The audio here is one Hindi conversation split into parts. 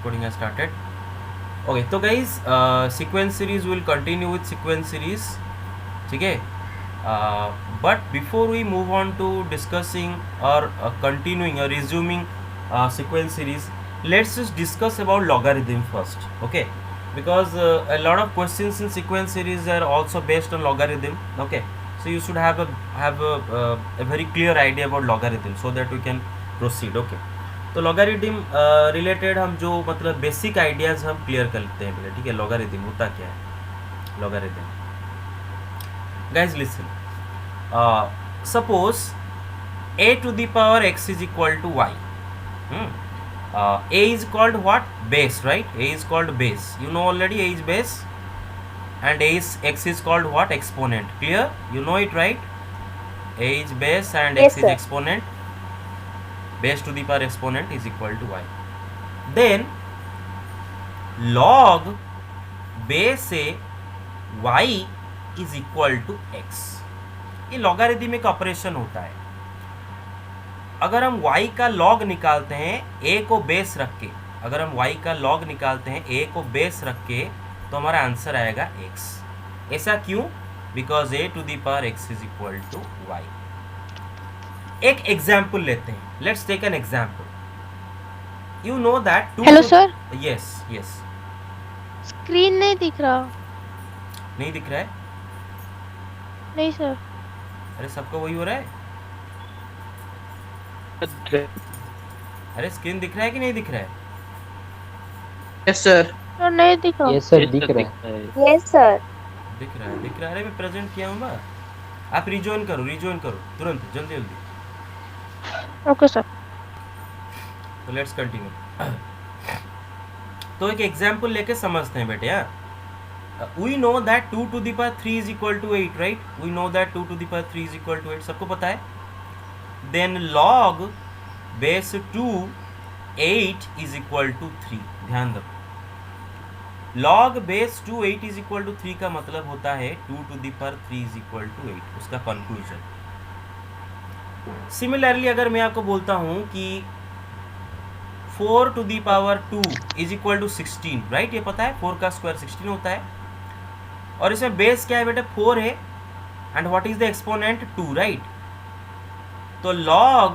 recording has started. Okay, so guys, sequence series will continue with sequence series. ठीक है, but before we move on to discussing or continuing or resuming sequence series, let's just discuss about logarithm first. Okay, because a lot of questions in sequence series are also based on logarithm. Okay, so you should have a very clear idea about logarithm so that we can proceed. Okay, तो लॉगारिथम रिलेटेड हम जो मतलब बेसिक आइडियाज़ हम क्लियर कर लेते हैं पहले. ठीक है, लॉगारिथम होता क्या है. Logarithm, guys listen, suppose a to the power x is equal to y. A is called what? Base, right? A is called base. You know already a is base, and x is called what? Exponent. Clear? You know it, right? A is base and Yes, x is sir. exponent. Base to the power exponent is equal to y. Then log base a y is equal to x. ये लॉगारिथमिक ऑपरेशन होता है. अगर हम y का लॉग निकालते हैं a को बेस रख के, अगर हम y का लॉग निकालते हैं a को बेस रख के, तो हमारा आंसर आएगा x. ऐसा क्यों? Because a to the power x is equal to y. एक एग्जाम्पल लेते हैं. Let's take an example. You know that hello sir, yes yes. Screen नहीं दिख रहा. नहीं दिख रहा है? नहीं सर. अरे सबका वही हो रहा है. अरे स्क्रीन दिख रहा है कि नहीं दिख रहा है? Yes sir. सर नहीं दिख रहा. यस सर, दिख रहा है. Yes, sir. दिख रहा है, दिख रहा है. अरे मैं प्रेजेंट किया हूँ बा. आप रिजॉइन करो तुरंत, जल्दी जल्दी. Okay sir. तो लेट्स कंटिन्यू. तो एक एग्जाम्पल लेके समझते हैं बेटे. We know that 2 to the power 3 is equal to 8, right? We know that 2 to the power 3 is equal to 8. सबको पता है. Then log base 2 8 is equal to 3. ध्यान रखो, log base 2 8 is equal to 3 का मतलब होता है 2 to the power 3 is equal to 8. उसका कंक्लूजन. सिमिलरली अगर मैं आपको बोलता हूँ कि 4 to the power 2 is equal to 16, right? ये पता है 4 का स्क्वायर 16 होता है. और इसमें बेस क्या है बेटा? 4 है. And what is the exponent? 2, right? तो log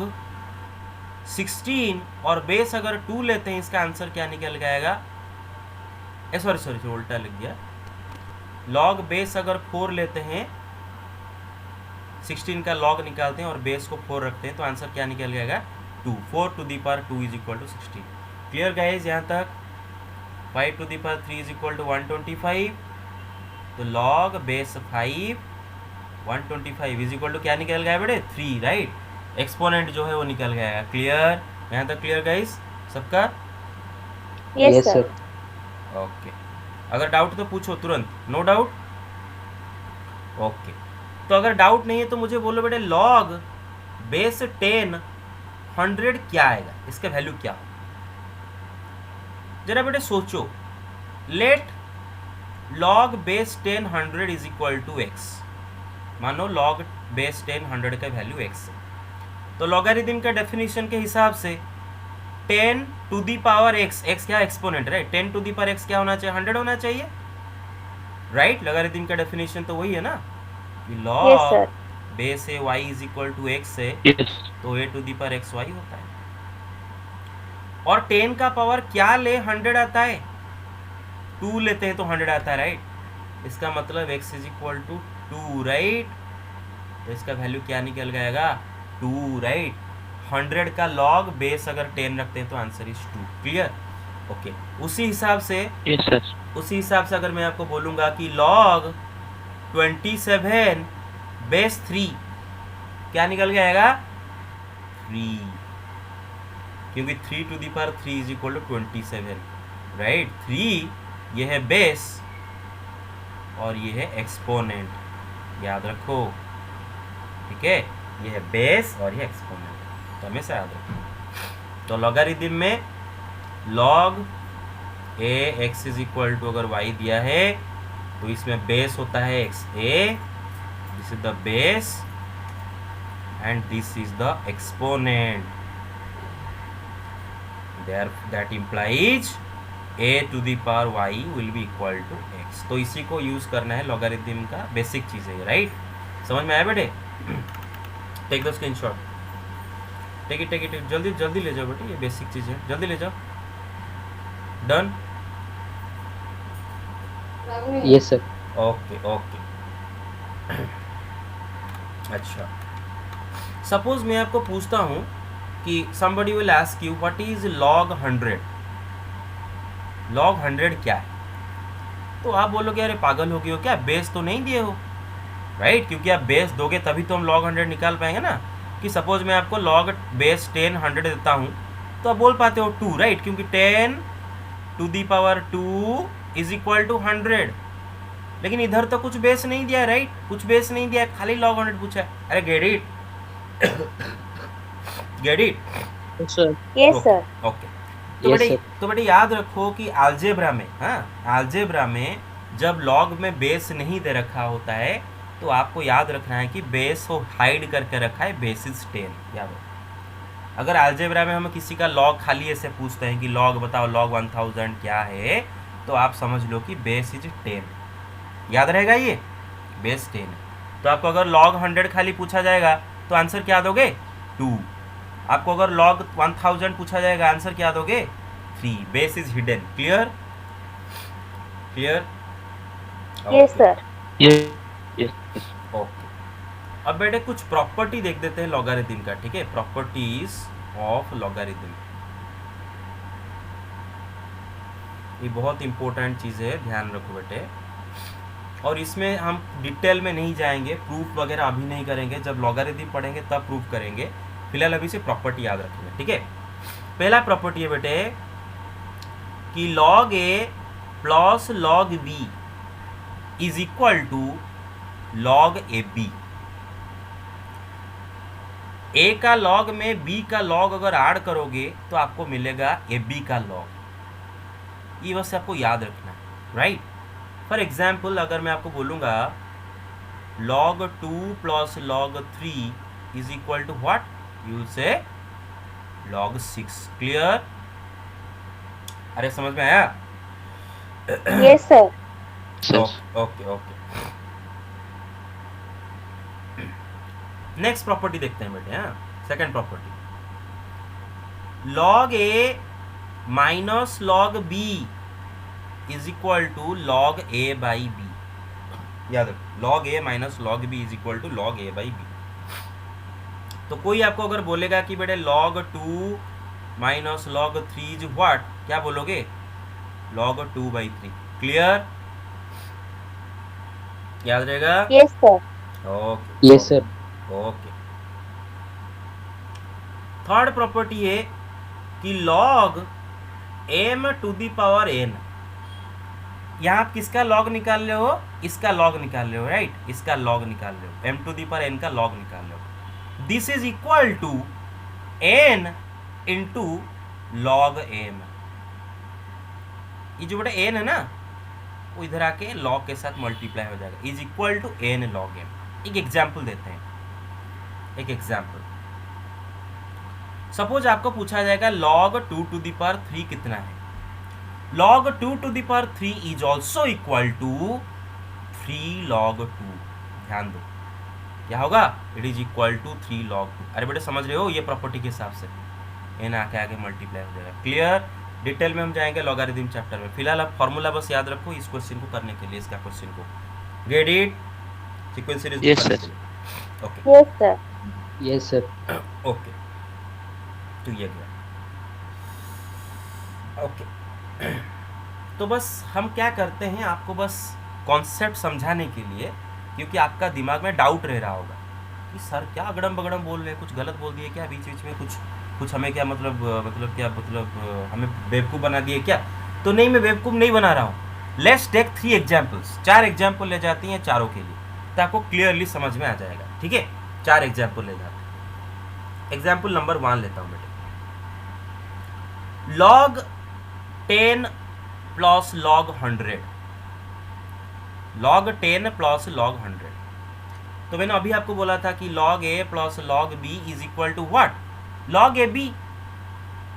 16 और बेस अगर 2 लेते हैं, इसका आंसर क्या निकल जाएगा? सॉरी उल्टा लिख दिया. log बेस अगर 4 लेते हैं, 16 का log निकालते हैं और बेस को 4 रखते हैं, तो आंसर क्या निकल जाएगा? 2. 4 to the power 2 is equal to 16. Clear guys यहाँ तक? 5 to the power 3 is equal to 125. तो log base 5 125 is equal to क्या निकल गया बेटे? 3, राइट? एक्सपोनेंट जो है वो निकल गया. क्लियर? यहाँ तक क्लियर गाइज सबका? Yes, Yes, sir. sir. Okay. अगर डाउट तो पूछो तुरंत. No doubt? ओके. तो अगर डाउट नहीं है तो मुझे बोलो बेटे, log बेस 10 100 क्या आएगा? इसका वैल्यू क्या हो? जरा बेटे सोचो. Let log base 10 100 is equal to x. मानो log बेस 10 100 का वैल्यू x है. तो लॉगारिथम का डेफिनेशन के हिसाब से 10 to the power x, x क्या? Exponent, right? 10 to the power x क्या होना चाहिए? 100 होना चाहिए, राइट? लॉगारिथम का डेफिनेशन तो वही है ना कि Yes, log sir. Base a y is equal to x है, तो a to the power x y होता है. और 10 का पावर क्या ले? 100 आता है. 2 लेते हैं तो 100 आता है, राइट? इसका मतलब x is equal to 2, right? तो इसका वैल्यू क्या निकल जाएगा? 2, राइट? 100 का log बेस अगर 10 रखते हैं तो आंसर इज 2. क्लियर? ओके. उसी हिसाब से अगर मैं आपको बोलूँगा कि log 27 बेस 3 क्या निकल जाएगा? 3, क्योंकि 3 to the power 3 is equal to 27, right? 3 ये है बेस और ये है एक्सपोनेंट. याद रखो, ठीक है? ये है बेस और ये एक्सपोनेंट, तो हमेशा याद रखो. तो लॉगारिथम में log a x is equal to अगर y दिया है तो इसमें बेस होता है x a, this is the base and this is the exponent. That implies a to the power y will be equal to x। तो इसी को यूज करना है लॉगरिथम का, बेसिक चीज है ये, राइट? समझ में आया बेटे? Take the screenshot, take it जल्दी जल्दी ले जाओ बेटे, ये बेसिक चीज है, जल्दी ले जाओ। Done? Yes sir. Okay okay. अच्छा, सपोज मैं आपको पूछता हूँ कि somebody will ask you what is log 100, log 100 क्या है? तो आप बोलोगे अरे पागल हो गए हो क्या, बेस तो नहीं दिए हो, राइट? क्योंकि आप बेस दोगे तभी तो हम log 100 निकाल पाएंगे ना। कि सपोज मैं आपको log बेस 10 100 देता हूँ तो आप बोल पाते हो 2, राइट? क्योंकि 10 to the power 2 is equal to 100। लेकिन इधर तो कुछ बेस नहीं दिया है, राइट? कुछ बेस नहीं दिया है, खाली log 100 पूछा है। अरे get it? Get it? Yes sir. Yes sir. Okay. तो Yes, बेटे sir. तो बेटे याद रखो कि अलजेब्रा में, हाँ, अलजेब्रा में जब लॉग में बेस नहीं दे रखा होता है तो आपको याद रखना है कि बेस को हाइड करके रखा है, बेस इज 10, याद रखो। अगर अलजेब्रा में हम किसी का लॉग खाली ऐसे पूछते हैं कि लॉग बताओ, लॉग 1000 क्या है, तो आप समझ लो कि बेस इज 10। याद रहेगा ये, बेस 10 है। तो आपको अगर लॉग 100 खाली पूछा जाएगा तो आंसर क्या दोगे? 2। आपको अगर log 1000 पूछा जाएगा आंसर क्या दोगे? 3। Base is hidden. Clear? Clear? Yes sir. Yes. Okay. अब बेटे कुछ प्रॉपर्टी देख देते हैं लॉगरिथम का, ठीक है? प्रॉपर्टीज ऑफ लॉगरिथम, ये बहुत इंपॉर्टेंट चीज़ है, ध्यान रखो बेटे। और इसमें हम डिटेल में नहीं जाएंगे, प्रूफ वगैरह अभी नहीं करेंगे, जब लॉगरिथम पढ़ेंगे तब प्रूफ करेंगे। फिलहाल अभी से प्रॉपर्टी याद रखेंगे, ठीक है? पहला प्रॉपर्टी है बेटे कि log a plus log b is equal to log ab। a का log में b का log अगर ऐड करोगे तो आपको मिलेगा ab का log। ये बस आपको याद रखना है, राइट? फॉर एग्जाम्पल अगर मैं आपको बोलूँगा log 2 plus log 3 is equal to what, you say log 6। Clear? अरे समझ में आया? Yes sir. Sir. Okay okay. Next property देखते हैं बेटे, हाँ, second property, log a minus log b is equal to log a by b। याद रखो, log a minus log b is equal to log a by b। तो कोई आपको अगर बोलेगा कि बेटे log 2 minus log 3 is what, क्या बोलोगे? log 2 by 3। क्लियर? याद रहेगा? Yes sir. Okay. Yes sir. Okay. Third property है कि log m to the power n, यहाँ आप किसका log निकाल रहे हो? इसका log निकाल रहे हो, राइट? इसका log निकाल रहे हो, m to the power n का log निकाल रहे हो। This is equal to n into log m। ये जो बेटा n है ना, वो इधर आके log के साथ मल्टीप्लाई हो जाएगा, is equal to n log m। एक एग्जाम्पल देते हैं, एक एग्जाम्पल। सपोज आपको पूछा जाएगा log 2 टू दी पावर 3 कितना है? log 2 to the power 3 is also equal to 3 log 2। ध्यान दो, क्या होगा? It is equal to 3 log 2। अरे बेटे समझ रहे हो, ये प्रॉपर्टी के हिसाब से n आके आगे मल्टीप्लाई हो जाएगा। क्लियर? डिटेल में हम जाएंगे लॉगरिथम चैप्टर में। फिलहाल आप फॉर्मूला बस याद रखो इस क्वेश्चन को करने के लिए, इसका क्वेश्चन को। Get it? Sequence series Yes, करने sir. के लिए। Okay Yes sir. Yes sir. Okay, तो ये गया। ओके, तो बस हम क्या करते हैं, आपको बस कॉन्सेप्ट समझाने के लिए, क्योंकि आपका दिमाग में डाउट रह रहा होगा कि सर क्या अगड़म बगड़म बोल रहे हैं, कुछ गलत बोल दिए क्या बीच बीच में, कुछ हमें क्या मतलब हमें बेवकूफ़ बना दिए क्या? तो नहीं, मैं बेवकूफ़ नहीं बना रहा हूँ। लेट्स टेक 3 एग्जाम्पल्स, 4 एग्जाम्पल ले जाती हैं चारों के लिए, तो आपको क्लियरली समझ में आ जाएगा, ठीक है? 4 एग्जाम्पल ले जाते हैं। एग्जाम्पल नंबर 1 लेता हूँ बेटे, log 10 plus log 100, log 10 plus log 100। तो मैंने अभी आपको बोला था कि log a plus log b is equal to what? log ab।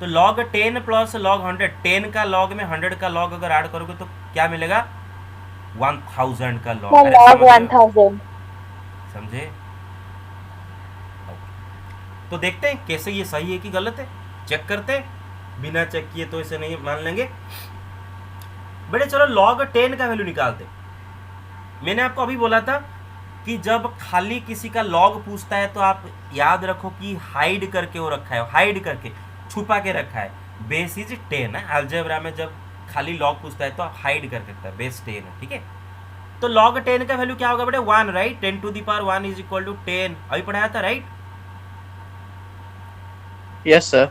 तो log 10 प्लस log 100, 10 का log में 100 का log अगर ऐड करोगे तो क्या मिलेगा? 1000 का log। मैं अरे log समझ रहे हो? 1000। समझे? तो देखते हैं कैसे ये सही है कि गलत है, चेक करते हैं। बिना चेक किए तो इसे नहीं मान लेंगे। बेटे चलो log 10 का वैल्यू निकालते। मैंने आपको अभी बोला था कि जब खाली किसी का log पूछता है तो आप याद रखो कि हाइड करके वो रखा है, हाइड करके छुपा के रखा है। बेस इज 10 है। अलजेब्रा में जब खाली log पूछता है तो आप हाइड करके रखता है, बेस 10 है, ठीक है। तो log 10 का वैल्यू क्या होगा बेटे? 1, right. 10 to the power 1 is equal to 10, अभी पढ़ाया था, right. Yes, sir.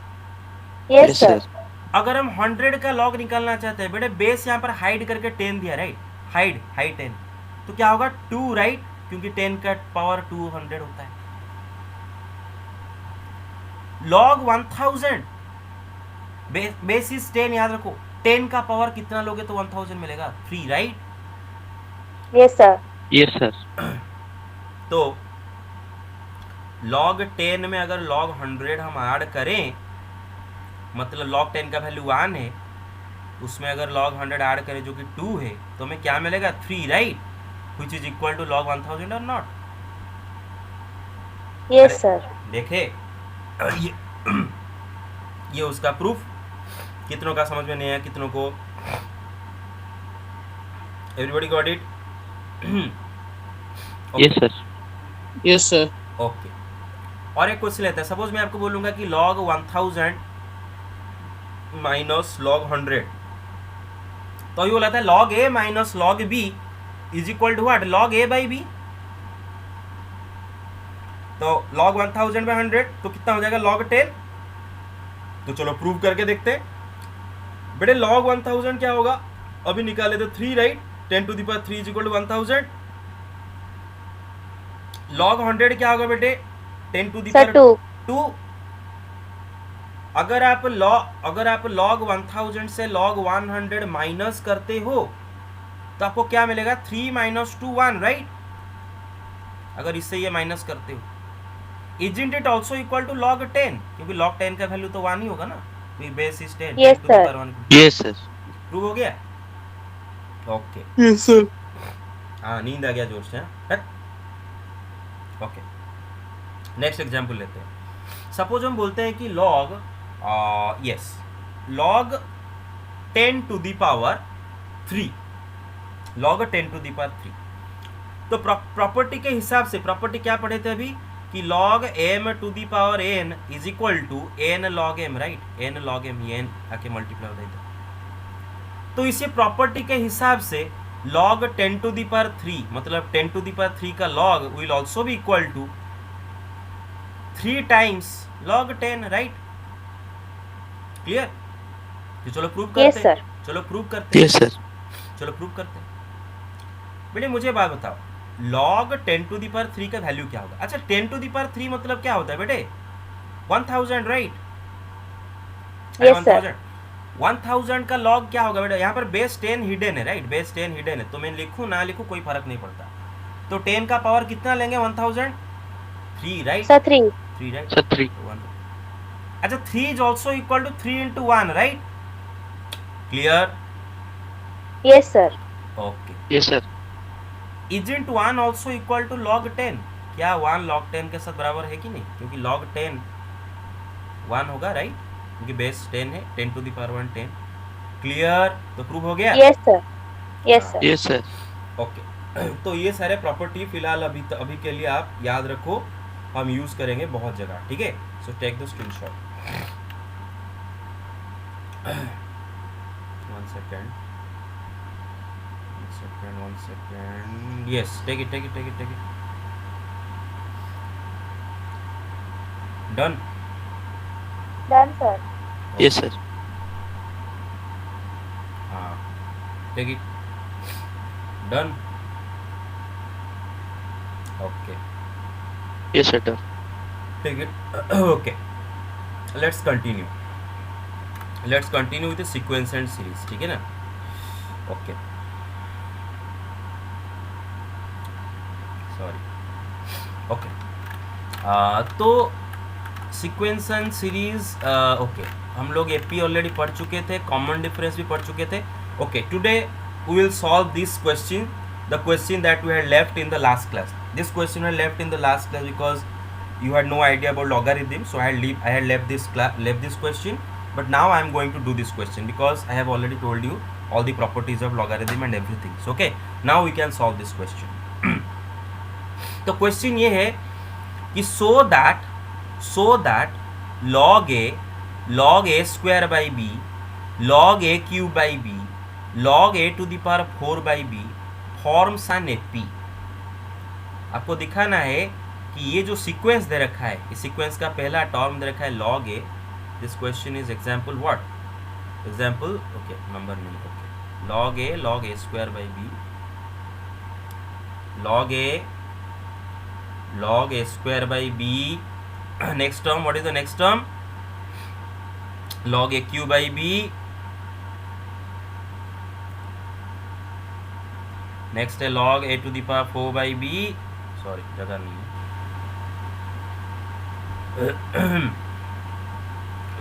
Yes, sir. अगर हम 100 का log निकालना चाहते हैं बेटे, बेस यहाँ पर हाइड करके 10 दिया, राइट। हाइड 10, तो क्या होगा? 2, राइट, क्योंकि 10 का पावर 200 होता है। log 1000 बेस इज 10, याद रखो। 10 का पावर कितना लोगे तो 1000 मिलेगा? 3, right. Yes, sir. Yes, sir. तो log 10 में अगर log 100 हम ऐड करें, मतलब log 10 का वैल्यू 1 है, उसमें अगर log 100 ऐड करें जो कि 2 है, तो हमें क्या मिलेगा? 3, right, which is equal to log 1000 or not? Yes, sir. देखे ये उसका प्रूफ। कितनों का समझ में नहीं आया, कितनों को? Everybody got it? Yes, sir. Yes, sir. Okay. और एक क्वेश्चन लेते हैं। सपोज मैं आपको बोलूंगा कि log 1000 माइनस log 100, तो ये बोला था log a minus log b is equal to what? log a by b। तो log 1000 बाई 100 तो कितना हो जाएगा? log 10। तो चलो प्रूव करके देखते हैं। बेटे log 1000 क्या होगा? अभी निकाले तो 3, right. 10 to the power 3 is equal to 1000। log 100 क्या होगा बेटे? 10 टू द Sir, पावर 2. 2। अगर आप log 1000 से log 100 माइनस करते हो तो आपको क्या मिलेगा? 3 माइनस 2 1, राइट। अगर इससे ये माइनस करते हो, Isn't it also equal to log 10? क्योंकि log 10 का वैल्यू तो 1 ही होगा ना, base is 10। Yes, sir. Yes, sir. Prove हो गया? ओके। Yes, sir. हाँ, नींद आ गया जोर से। ओके, नेक्स्ट एग्जांपल लेते हैं। सपोज हम बोलते हैं कि log log 10 to the power 3, log 10 to the power 3। तो प्रॉपर्टी के हिसाब से, प्रॉपर्टी क्या पढ़े थे अभी कि log m to the power n is equal to n log m, right. n log m, ये n आके मल्टीप्लाई हो जाएगा। तो इसी प्रॉपर्टी के हिसाब से log 10 टू द पावर 3, मतलब 10 टू द पावर 3 का log will also be equal to 3 times log 10, right. Clear? तो चलो प्रूव करते Yes, हैं। sir. चलो प्रूव करते हैं। Yes, sir. चलो प्रूव करते हैं। बेटे मुझे बात बताओ, log 10 टू द पावर 3 का वैल्यू क्या होगा? अच्छा, 10 टू द पावर 3 मतलब क्या होता है बेटे? 1000, राइट। Yes, sir. 1000 का log क्या होगा बेटा? यहाँ पर बेस 10 हिडन है, राइट। बेस 10 हिडन है, तो मैं लिखूँ ना लिखूँ कोई फर्क नहीं पड़ता। तो 10 का पावर कितना लेंगे? 1000? 3, राइट। Sir, 3. 3, राइट। Sir, 3. अच्छा, 3 is also equal to 3 into 1, right. Clear? Yes, sir. Okay. Yes, sir. Isn't 1 also equal to log 10? क्या 1 log 10 के साथ बराबर है कि नहीं? क्योंकि log 10 1 होगा, राइट, क्योंकि बेस 10 है। 10 टू द पावर 1 10। क्लियर? तो प्रूव हो गया? Yes, sir. Yes, sir. Yes, sir. Okay. तो ये सारे प्रॉपर्टी फिलहाल अभी के लिए आप याद रखो, हम यूज करेंगे बहुत जगह, ठीक है। So take the screenshot. 1 second. One second. Yes, take it. Done. Done, sir. Yes, sir. हाँ, take it. Done. Okay. Yes, sir. Done. Take it. Okay. Let's continue with the sequence and series, ठीक है ना? Okay. सॉरी। ओके, तो सीक्वेंस एंड सीरीज, ओके। हम लोग एपी ऑलरेडी पढ़ चुके थे, कॉमन डिफरेंस भी पढ़ चुके थे. Okay, today we will solve this question, the question that we had left in the last class. This question had left in the last class because you had no idea about logarithm, so I had left this question, but now I am going to do this question because I have already told you all the properties of logarithm and everything. So okay, now we can solve this question. तो क्वेश्चन ये है कि so that log a square by b log a cube by b log a to the power 4 by b forms an AP. आपको दिखाना है कि ये जो सीक्वेंस दे रखा है, इस सीक्वेंस का पहला टर्म दे रखा है log a. This question is example what, example okay number नहीं, okay log a square by b log a square by b. Next term, what is the next term? log a cube by b. Next है log a to the power 4 by b. Sorry, जगह नहीं है.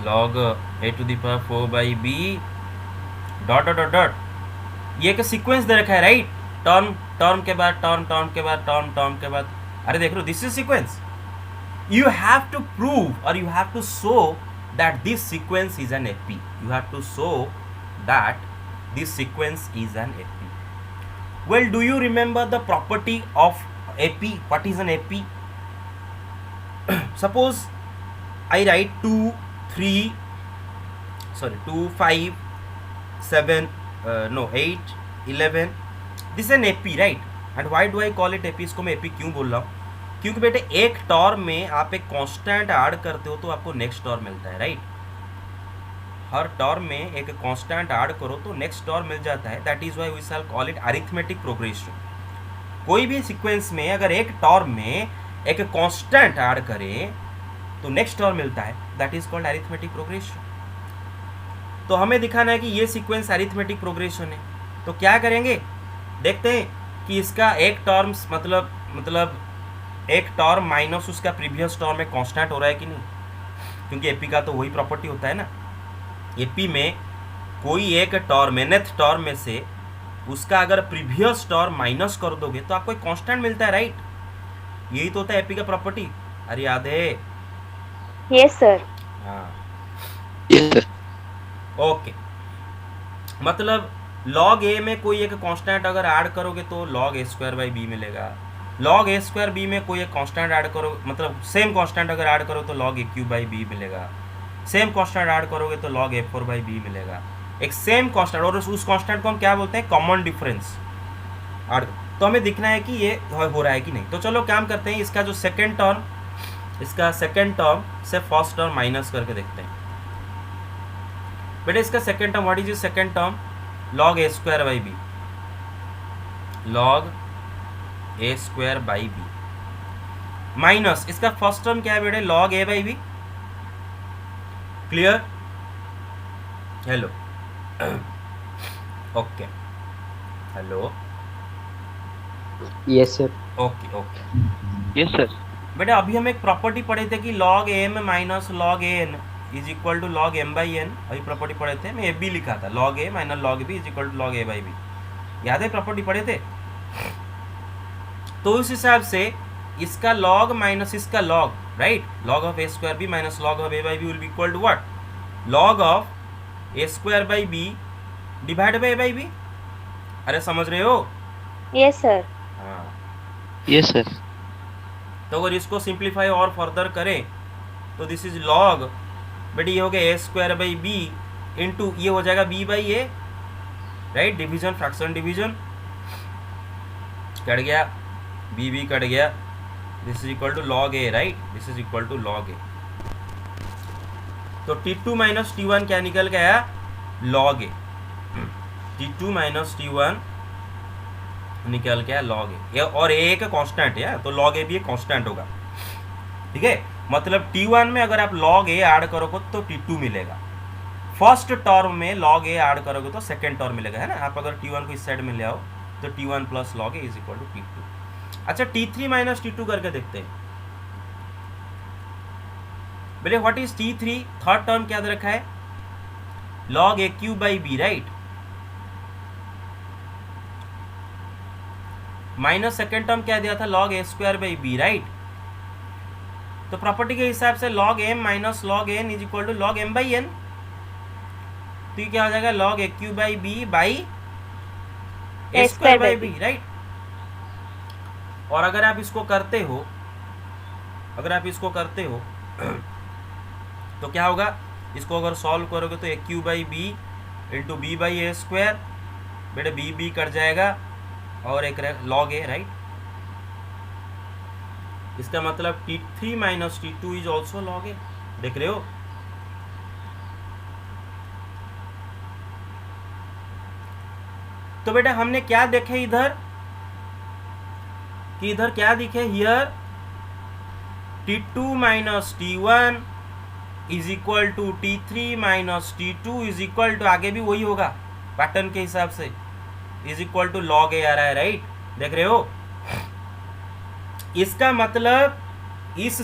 log a to the power 4 by b dot dot dot dot. ये एक सीक्वेंस दे रखा है, राइट? टर्म के बाद टर्म के बाद टर्म के बाद. अरे देख लो, this is sequence. You have to prove और you have to show that this sequence is an AP. You have to show that this sequence is an AP. Well, do you remember the property of AP? What is an AP? Suppose I write 2, 5, 7, 8, 11. This is an AP, right? And why do I call it AP? इसको मैं AP क्यों बोल रहा हूँ? क्योंकि बेटे एक टर्म में आप एक कांस्टेंट ऐड करते हो तो आपको नेक्स्ट टर्म मिलता है, राइट? हर टर्म में एक कांस्टेंट ऐड करो तो नेक्स्ट टर्म मिल जाता है. That is why we shall call it arithmetic progression. कोई भी सीक्वेंस में अगर एक टर्म में एक कांस्टेंट ऐड करें तो नेक्स्ट टर्म मिलता है. That is called arithmetic progression. तो हमें दिखाना है कि ये सीक्वेंस अरिथमेटिक प्रोग्रेशन है. तो क्या करेंगे, देखते हैं कि इसका एक टर्म मतलब एक टर्म माइनस उसका प्रीवियस टर्म में कांस्टेंट हो रहा है कि नहीं, क्योंकि एपी का तो वही प्रॉपर्टी होता है ना. एपी में कोई एक टर्म, nth टर्म में से उसका अगर प्रीवियस टर्म माइनस कर दोगे तो आपको एक कांस्टेंट मिलता है, राइट? यही तो होता है एपी का प्रॉपर्टी. अरे याद है? Yes sir. हाँ, Yes, sir. ओके. मतलब log a में कोई एक कांस्टेंट अगर ऐड करोगे तो log a square by b मिलेगा. log a स्क्वायर b में कोई एक कांस्टेंट ऐड करो, मतलब सेम कांस्टेंट अगर ऐड करो तो log a cube by b मिलेगा. सेम कांस्टेंट ऐड करोगे तो log a 4 बाई b मिलेगा. एक सेम कांस्टेंट, और उस कांस्टेंट को हम क्या बोलते हैं? Common difference. और तो हमें दिखना है कि ये हो रहा है कि नहीं. तो चलो काम करते हैं, इसका जो सेकेंड टर्म, इसका सेकेंड टर्म से फर्स्ट टर्म माइनस करके देखते हैं. बेटे इसका second term, what is is second term? log a square by b. log a square by b minus इसका फर्स्ट टर्म क्या है बेटे? log a by b. Clear? Hello? Okay, hello? Yes sir. Okay okay. Yes, sir. बेटा अभी हम एक प्रॉपर्टी पढ़े थे कि log m minus log an is equal to log m by n. अभी प्रॉपर्टी पढ़े थे, मैं b लिखा था. log a minus log b is equal to log a by b. याद है प्रॉपर्टी पढ़े थे? तो उस हिसाब से इसका log माइनस इसका log, राइट? log of a square b minus log of a by b will be equal to what? log of a square by b divide by a by b. अरे समझ रहे हो? Yes sir. हाँ. Yes, sir. तो अगर इसको सिंप्लीफाई और फर्दर करें तो दिस इज log, बेटी ये हो गया a square by b into ये हो जाएगा b by a, right? Division, fraction division cut गया, b कट गया. This is equal to log a, right? This is equal to log a. तो t2 माइनस t1 क्या निकल गया? log a. t2 minus t1 निकल गया log a. और a एक कांस्टेंट है, तो log a भी एक कांस्टेंट होगा, ठीक है? मतलब t1 में अगर आप log a ऐड करोगे तो t2 मिलेगा. फर्स्ट टर्म में log a ऐड करोगे तो सेकेंड टर्म मिलेगा, है ना? आप अगर t1 को इस साइड में ले आओ तो t1 plus log a is equal to t2. अच्छा, t3 माइनस t2 करके देखते हैं. बेटे what is t3? Third term क्या दे रखा है? Log a Q by b, right, minus second term क्या दिया था, log a square by b, right. तो प्रॉपर्टी के हिसाब से log m minus log N is equal to log m by N. तो ये क्या हो जाएगा, log a Q by b by a square by b, right. और अगर आप इसको करते हो, तो क्या होगा, इसको अगर सॉल्व करोगे तो a Q by b into b by a square, बेटे बी बी कट जाएगा और एक लॉग ए, राइट। इसका मतलब T3 minus T2 is also log a, देख रहे हो। तो बेटा हमने क्या देखे इधर कि इधर क्या दिखे, here T2 minus T1 is equal to T3 minus T2 is equal to, आगे भी वही होगा पैटर्न के हिसाब से, is equal to log a आ रहा है, राइट, देख रहे हो। इसका मतलब इस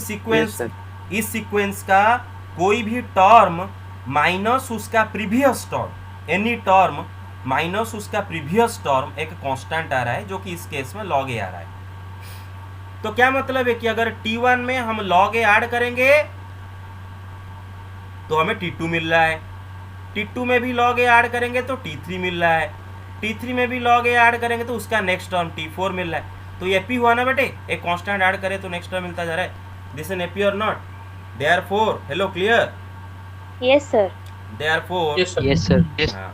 सीक्वेंस का कोई भी टर्म माइनस उसका previous term, any term minus उसका प्रीवियस टर्म एक कांस्टेंट आ रहा है, जो कि इस केस में log a आ रहा है। तो क्या मतलब है कि अगर T1 में हम log a ऐड करेंगे तो हमें T2 मिल रहा है, T2 में भी log a ऐड करेंगे तो T3 मिल रहा है, T3 में भी log a ऐड करेंगे तो उसका नेक्स्ट टर्म T4 मिल रहा है। तो ये एपी हुआ ना बेटे, एक कांस्टेंट ऐड करे तो नेक्स्ट टर्म मिलता जा रहा है। दिस इज एपी और not, therefore, hello clear, yes sir, therefore, Yes, sir. Yes, sir. Yes. हाँ,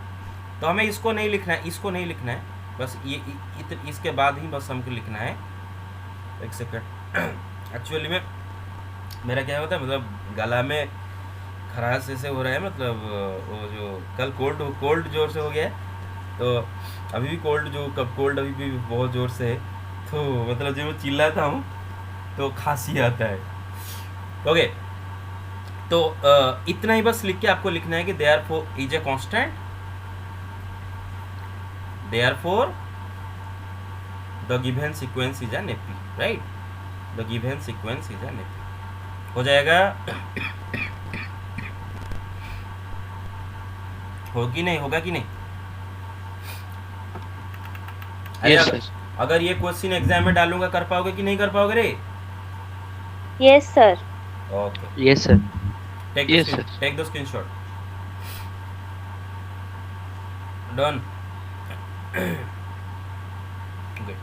तो हमें इसको नहीं लिखना है, इसको नहीं लिखना है, बस ये इसके बाद ही बस हमको लिखना है। एक सेकंड, एक्चुअली में मेरा क्या होता है, मतलब गला में खराश जैसे हो रहा है, मतलब वो जो कल कोल्ड जोर से हो गया है, तो अभी भी कोल्ड अभी भी बहुत जोर से है, तो मतलब जब मैं चिल्लाता हूँ तो खांसी आता है। ओके, तो इतना ही बस लिख के आपको लिखना है कि therefore is a constant, therefore the given sequence is an AP, right, the given sequence is an AP हो जाएगा। होगी नहीं, होगा कि नहीं? अरे Yes, अगर, sir. अगर ये क्वेश्चन एग्जाम में डालूंगा कर पाओगे कि नहीं कर पाओगे रे? Yes sir, okay, Yes, sir. Yes, sir. Take the screenshot, done, good,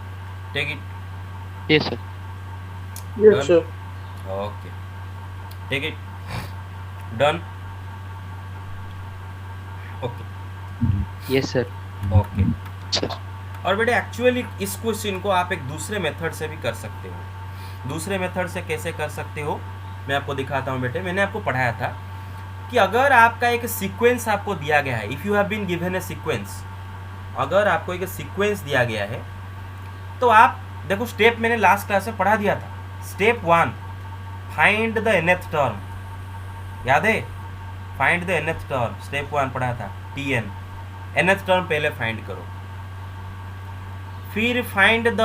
take it, Yes, sir. Yes, Done. sir. Okay, take it, done, okay, Yes, sir. Okay. Sir. और बेटे एक्चुअली इस क्वेश्चन को आप एक दूसरे मेथड से भी कर सकते हो। दूसरे मेथड से कैसे कर सकते हो मैं आपको दिखाता हूँ बेटे। मैंने आपको पढ़ाया था कि अगर आपका एक सीक्वेंस आपको दिया गया है, if you have been given a sequence, अगर आपको एक सीक्वेंस दिया गया है तो आप देखो, स्टेप मैंने लास्ट क्लास में पढ़ा दिया था। Step 1, find the nth term, याद है? Find the nth term, step 1 पढ़ा था, Tn, nth टर्म पहले फाइंड करो, फिर find the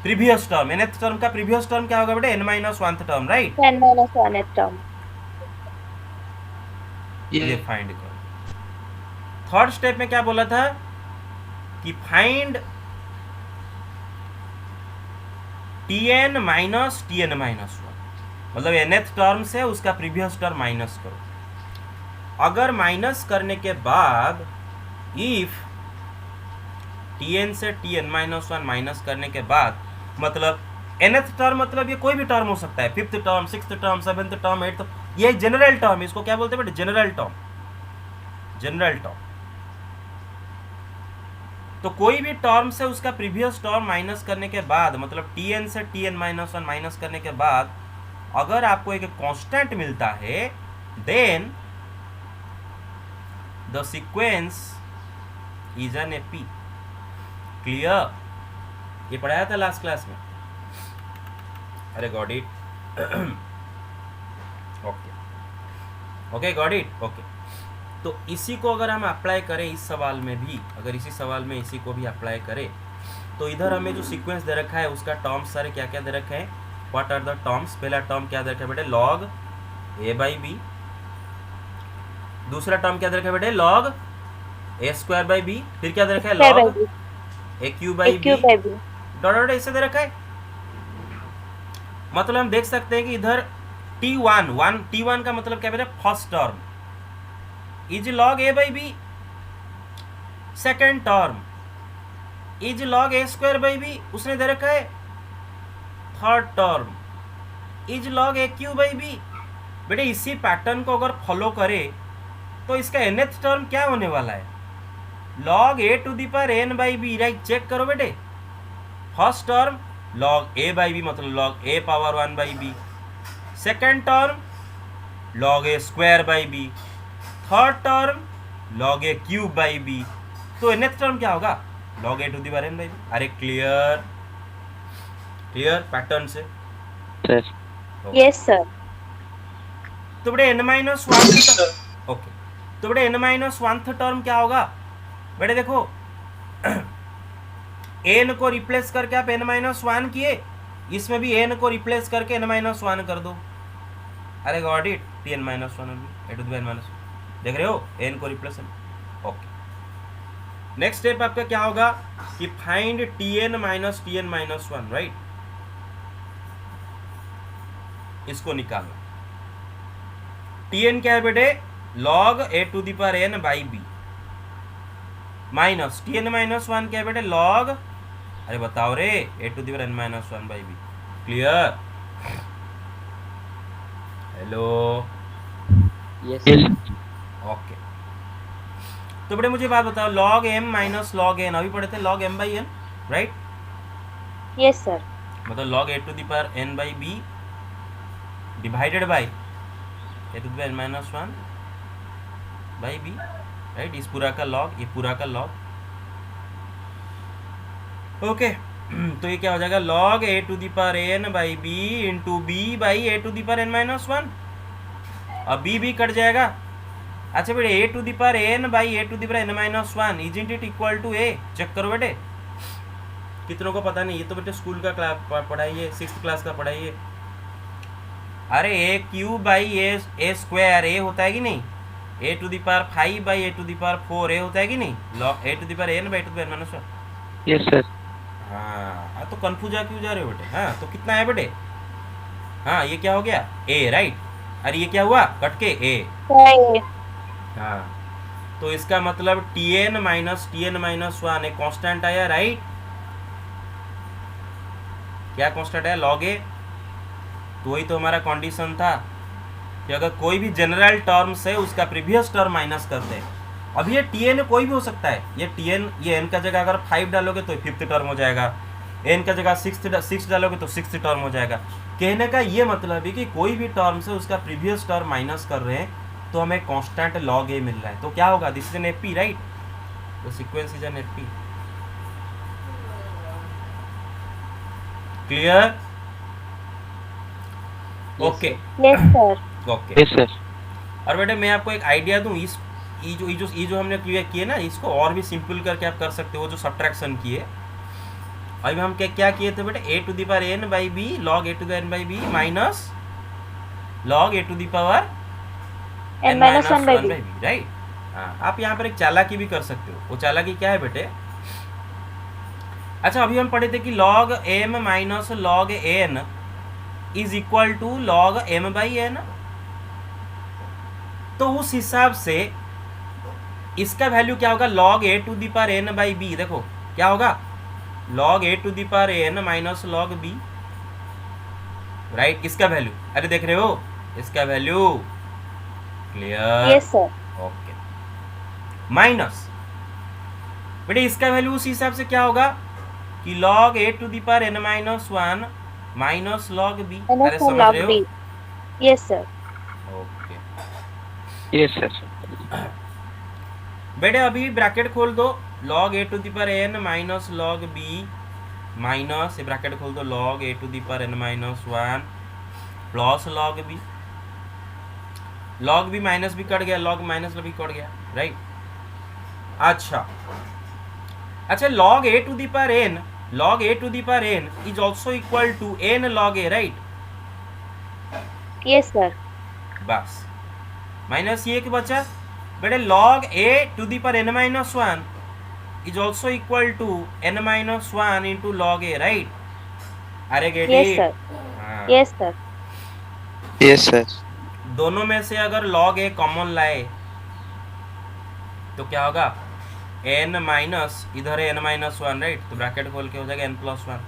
previous term. nth term का प्रीवियस टर्म क्या होगा बेटे? n-1th term, right? 10-1 टर्म, ये Yeah. फाइंड करो। थर्ड स्टेप में क्या बोला था कि find Tn minus Tn minus 1, मतलब nth टर्म से उसका प्रीवियस टर्म माइनस करो। अगर माइनस करने के बाद इफ Tn से Tn माइनस 1 माइनस करने के बाद, मतलब nth टर्म मतलब ये कोई भी टर्म हो सकता है, 5th term, 6th term, 7th term, 8th, ये जनरल टर्म, इसको क्या बोलते हैं बेटे? General term, general term. तो कोई भी टर्म से उसका प्रीवियस टर्म माइनस करने के बाद, मतलब Tn से Tn माइनस 1 माइनस करने के बाद अगर आपको एक कांस्टेंट मिलता है, then the sequence is an AP। Clear? ये पढ़ाया था लास्ट क्लास में। अरे got it, okay okay, got it, okay. तो इसी को अगर हम अप्लाई करें इस सवाल में भी, अगर इसी सवाल में इसी को भी अप्लाई करें, तो इधर हमें जो सीक्वेंस दे रखा है उसका टर्म्स सारे क्या क्या दे रखे हैं? What are the terms? पहला टर्म क्या दे रखा है बेटे? Log a by b. दूसरा टर्म क्या दे रखा है बेटे, log a square by b, फिर क्या दे रखा है, Square by log B. A Q by A b, cube by B. Dot dot ऐसे दे रखा है। मतलब हम देख सकते हैं कि इधर T1 का मतलब क्या बेटा, first term is log a by b, second term is log a square by b, उसने दे रखा है। Third term is log a Q by b. बेटे इसी पैटर्न को अगर फॉलो करे तो इसका nth टर्म क्या होने वाला है, log A to the power n by b, right. Check करो बेटे, first term log a by b मतलब log a power 1 by b, second term log a square by b, third term log a cube by b, तो nth टर्म क्या होगा, log A to the power n by b. अरे क्लियर पैटर्न से। Sir Yes, sir. तो बेटे n माइनस वन, ओके, तो बेटे n माइनस वन टर्म क्या होगा, बेटे देखो n को रिप्लेस करके आप n माइनस वन किए, इसमें भी n को रिप्लेस करके n माइनस वन कर दो। अरे got it, T n minus one a to the n minus one, देख रहे हो n को रिप्लेस। ओके, नेक्स्ट स्टेप आपका क्या होगा कि find tn minus one, right. इसको निकालना, tn क्या है बेटे, log a to the power n by B, minus tn minus one क्या है बेटे, log, अरे बताओ रे, a to the power n minus one by b. Clear, hello, yes okay. तो बेटे मुझे बात बताओ, log m minus log n, अभी पढ़े थे log m by n, right. Yes, sir. मतलब log a to the power n by b divided by a to the power n minus one by b, right. इस पूरा का लॉग, ये पूरा का लॉग, ओके। तो ये क्या हो जाएगा, log a to the power n by b into b by a to the power n minus one, अब b भी कट जाएगा। अच्छा बेटे, a to the power n by a to the power n minus one, isn't it equal to a, check करो बेटे, कितनों को पता नहीं, ये तो बेटे स्कूल का पढ़ाई है, 6th क्लास का पढ़ाई है। अरे a cube by a square a होता है कि नहीं, a to the power 5 by a to the power 4 a होता है कि नहीं, log A to the power n by to the power minus one. Yes sir हाँ, तो कंफ्यूज क्यों जा रहे हो बेटे, हाँ तो कितना है बेटे, हाँ ये क्या हो गया ए, राइट। अरे ये क्या हुआ, कट के ए, Right. हाँ। तो इसका मतलब tn माइनस वन एक कांस्टेंट आया, राइट। क्या कांस्टेंट आया, लॉग ए। तो वही तो हमारा कंडीशन था कि अगर कोई भी जनरल टर्म से उसका प्रीवियस टर्म माइनस कर दे, अब ये tn कोई भी हो सकता है, ये tn, ये n का जगह अगर 5 डालोगे तो 5th टर्म हो जाएगा, n का जगह 6 डालोगे तो 6th टर्म हो जाएगा। कहने का ये मतलब है कि कोई भी टर्म से उसका प्रीवियस टर्म माइनस कर रहे हैं तो हमें कांस्टेंट log a मिल रहा है, तो क्या होगा, this is an FP, right. The sequence is N FP. Clear, okay Yes, sir. Okay. Yes sir और बेटे मैं आपको एक आइडिया दूं, इस ये जो हमने क्लियर किए ना, इसको और भी सिंपल करके आप कर सकते हो, जो सब्ट्रैक्शन किए। अभी हम क्या किए थे बेटे, A to the power n by B log A to the n by B minus log A to the power N minus one by B. Right. हाँ, आप यहाँ पर एक चालाकी भी कर सकते हो, वो चालाकी क्या है बेटे, अच्छा अभी हम पढ़े थे कि log m minus log n is equal to log m by n, तो उस हिसाब से इसका वैल्यू क्या होगा, log a to the power n by b. देखो क्या होगा, log a to the power n minus log b, right. इसका वैल्यू, अरे देख रहे हो इसका value, clear, Yes, sir. Okay. Minus बेटे इसका वैल्यू उस हिसाब से क्या होगा कि log a to the power n minus one minus log b, Minus अरे one समझ log रहे हो, B. Yes, sir. Okay. Yes sir बेटे अभी ब्रैकेट खोल दो, log a to the power n minus log b minus, ये ब्रैकेट खोल दो, log a to the power n minus one plus log b, log b minus भी कट गया, log माइनस भी कट गया, राइट। अच्छा log a to the power n, log a to the power n is also equal to n log a, right. Yes, sir. बस माइनस ये एक बचा, बेटे log a to the power n minus 1 is also equal to n minus 1 into log a, right? अरे get Yes, it? sir. हाँ। Yes, sir. Yes, sir. दोनों में से अगर log a कॉमन लाए तो क्या होगा, n माइनस, इधर है n माइनस 1, राइट, तो ब्रैकेट खोल के हो जाएगा n प्लस 1।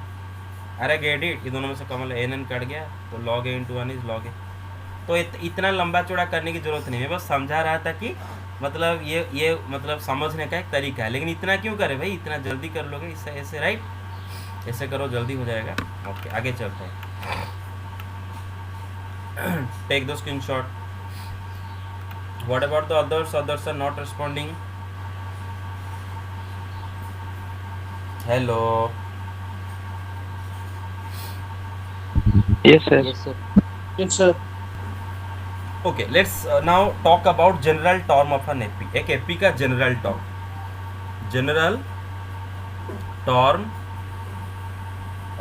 अरे गेट इट, ये दोनों में से कॉमन n कट गया तो log a into 1 is log a। तो इतना लंबा चौड़ा करने की जरूरत नहीं है, बस समझा रहा था कि मतलब ये मतलब समझने का एक तरीका है, लेकिन इतना क्यों करे भाई, इतना जल्दी कर लोगे इससे ऐसे, राइट, ऐसे करो जल्दी हो जाएगा। ओके आगे चलते हैं। Take the screenshot. What about the others? Others are not responding. Hello, Yes, sir. Yes, sir. Yes, sir. Okay let's now talk about general term of an AP. एक एपी का general term, general term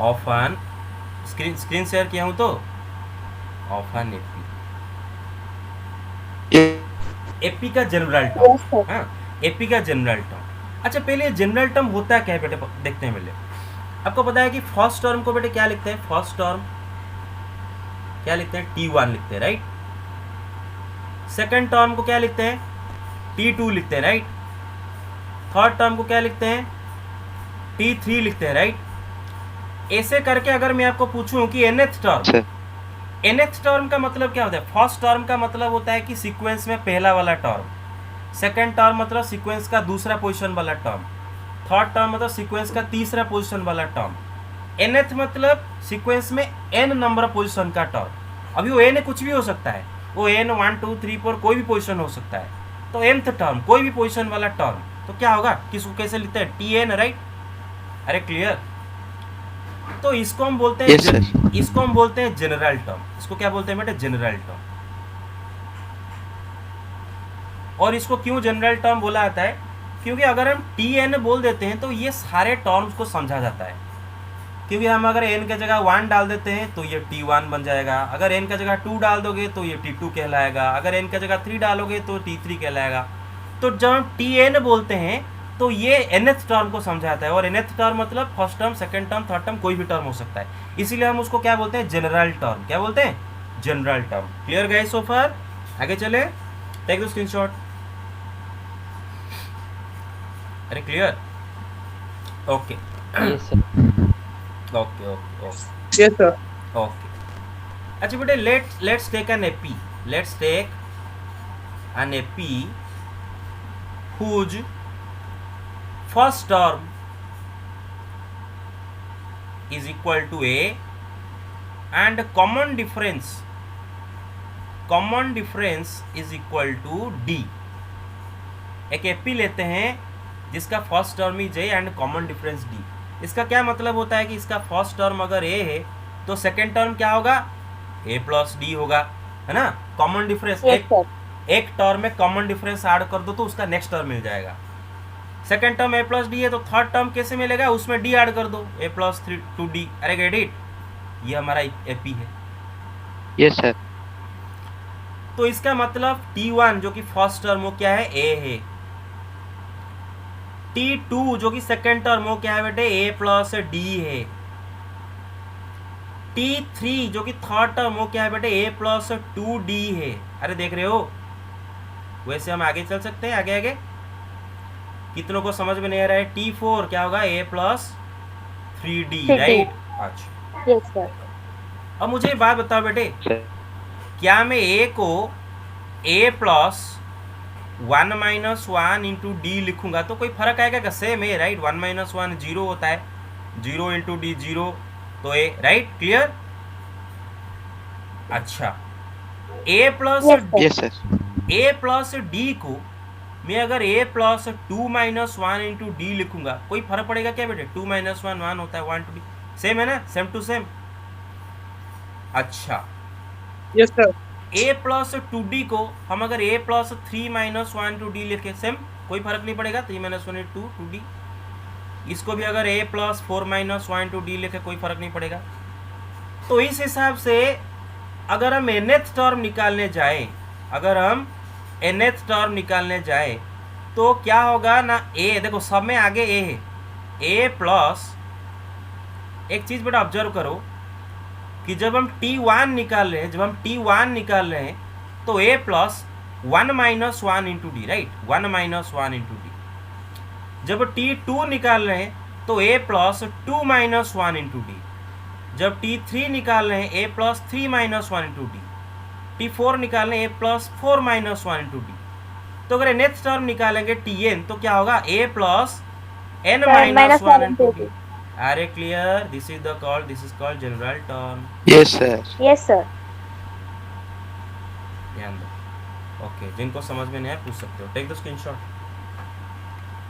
of an, screen share किया हूं तो, ऑफ एन एपी, एपी का जनरल टर्म। Yes, sir. हाँ, एपी का जनरल टर्म। अच्छा पहले जनरल टर्म होता क्या है बेटे, देखते हैं। पहले आपको पता है कि फर्स्ट टर्म को बेटे क्या लिखते हैं, फर्स्ट टर्म क्या लिखते हैं, T1 लिखते हैं, राइट। सेकंड टर्म को क्या लिखते हैं, T2 लिखते हैं, राइट। थर्ड टर्म को क्या लिखते हैं, T3 लिखते हैं, राइट। ऐसे करके अगर मैं आपको पूछूं कि nth टर्म, nth टर्म का मतलब क्या होता है, फर्स्ट टर्म का मतलब होता है कि सीक्वेंस में पहला वाला टर्म, सेकंड टर्म मतलब सीक्वेंस का दूसरा पोजीशन वाला टर्म, थर्ड टर्म मतलब सीक्वेंस का तीसरा पोजीशन वाला टर्म, nth मतलब सीक्वेंस में n नंबर पोजीशन का टर्म। अभी वो n कुछ भी हो सकता है, वो n 1 2 3 4 कोई भी पोजीशन हो सकता है। तो nth टर्म कोई भी पोजीशन वाला टर्म, तो क्या होगा, किसको कैसे लिखते हैं, Tn, राइट। अरे क्लियर। तो इसको हम बोलते हैं Yes, sir. इसको हम बोलते हैं जनरल टर्म। इसको क्या बोलते हैं बेटे, जनरल टर्म। और इसको क्यों जनरल टर्म बोला जाता है, क्योंकि अगर हम Tn बोल देते हैं तो ये सारे टर्म्स को समझा जाता है। क्योंकि हम अगर n की जगह 1 डाल देते हैं तो ये T1 बन जाएगा, अगर n की जगह 2 डाल दोगे तो ये T2 कहलाएगा, अगर n की जगह 3 डालोगे तो T3 कहलाएगा। तो जब हम Tn बोलते हैं तो ये nth टर्म को समझाता है, और nth टर्म मतलब first term, second term, third term, कोई भी टर्म हो सकता है। इसीलिए हम उसको क्या बोलते हैं, जनरल टर्म। क्या बोलते हैं, general term. Clear guys so far? आगे चले, टेक द स्क्रीनशॉट। अरे clear, okay Yes, sir. Okay okay okay Yes, sir. Okay. अच्छा बेटे let's take an AP, let's take an AP whose first term is equal to a and common difference is equal to d। एक एपी लेते हैं जिसका first term is a and common difference d। इसका क्या मतलब होता है कि इसका फर्स्ट टर्म अगर a है तो सेकंड टर्म क्या होगा, a प्लस d होगा, है ना। Common difference, Yes, sir. एक टर्म में कॉमन डिफरेंस ऐड कर दो तो उसका नेक्स्ट टर्म मिल जाएगा। Second term a plus D है तो थर्ड टर्म कैसे मिलेगा, उसमें d ऐड कर दो, a प्लस 2d। अरे गेट इट, ये हमारा एपी है। Yes, sir. तो इसका मतलब T1 जो कि फर्स्ट टर्म वो क्या है, a है। T2 जो कि सेकंड टर्म वो क्या है बेटे, a प्लस d है। T3 जो कि थर्ड टर्म वो क्या है बेटे, a प्लस 2d है। अरे देख रहे हो, वैसे हम आगे चल सकते हैं, आगे आगे। कितनों को समझ में नहीं आ रहा है, T4 क्या होगा, a plus 3d, 3D. Right. अच्छा Yes, sir. अब मुझे एक बात बताओ बेटे, Sir. क्या मैं a को a plus 1 minus 1 into D लिखूंगा तो कोई फर्क आएगा क्या, सेम है, राइट। 1 माइनस 1 जीरो होता है, 0 इंटू डी 0 तो a, राइट। क्लियर। अच्छा a plus Yes, sir. Yes, sir. a plus D को मैं अगर a plus 2 minus 1 into D लिखूंगा, कोई फर्क पड़ेगा क्या बेटे, 2 माइनस 1 1 होता है, 1 टू डी सेम है ना, सेम टू सेम। अच्छा Yes, sir. a plus 2d को हम अगर a plus 3 minus 1 to d लिखे, सेम, कोई फर्क नहीं पड़ेगा, 3 माइनस 1 टू डी। इसको भी अगर a plus 4 minus 1 to d लिखे, कोई फर्क नहीं पड़ेगा। तो इस हिसाब से अगर हम nth टर्म निकालने जाए, अगर हम nth टर्म निकालने जाए तो क्या होगा ना, a देखो सब में आगे a है, a प्लस, एक चीज बेटा ऑब्जर्व करो कि जब हम t1 निकाल रहे हैं, तो a plus 1 minus 1 into d, right, 1 minus 1 into D. जब t2 निकाल रहे हैं तो a plus 2 minus 1 into D. जब t3 निकाल रहे हैं a plus 3 minus 1 into D. t4 निकाल रहे हैं a plus 4 minus 1 into D. तो अगर नेक्स्ट टर्म निकालेंगे tn तो क्या होगा, a plus n minus 1 into D. अरे clear, this is called general term. Yes, sir. Yes, sir. ध्यान दो। ओके, जिनको समझ में नहीं आया पूछ सकते हो। टेक द स्क्रीनशॉट,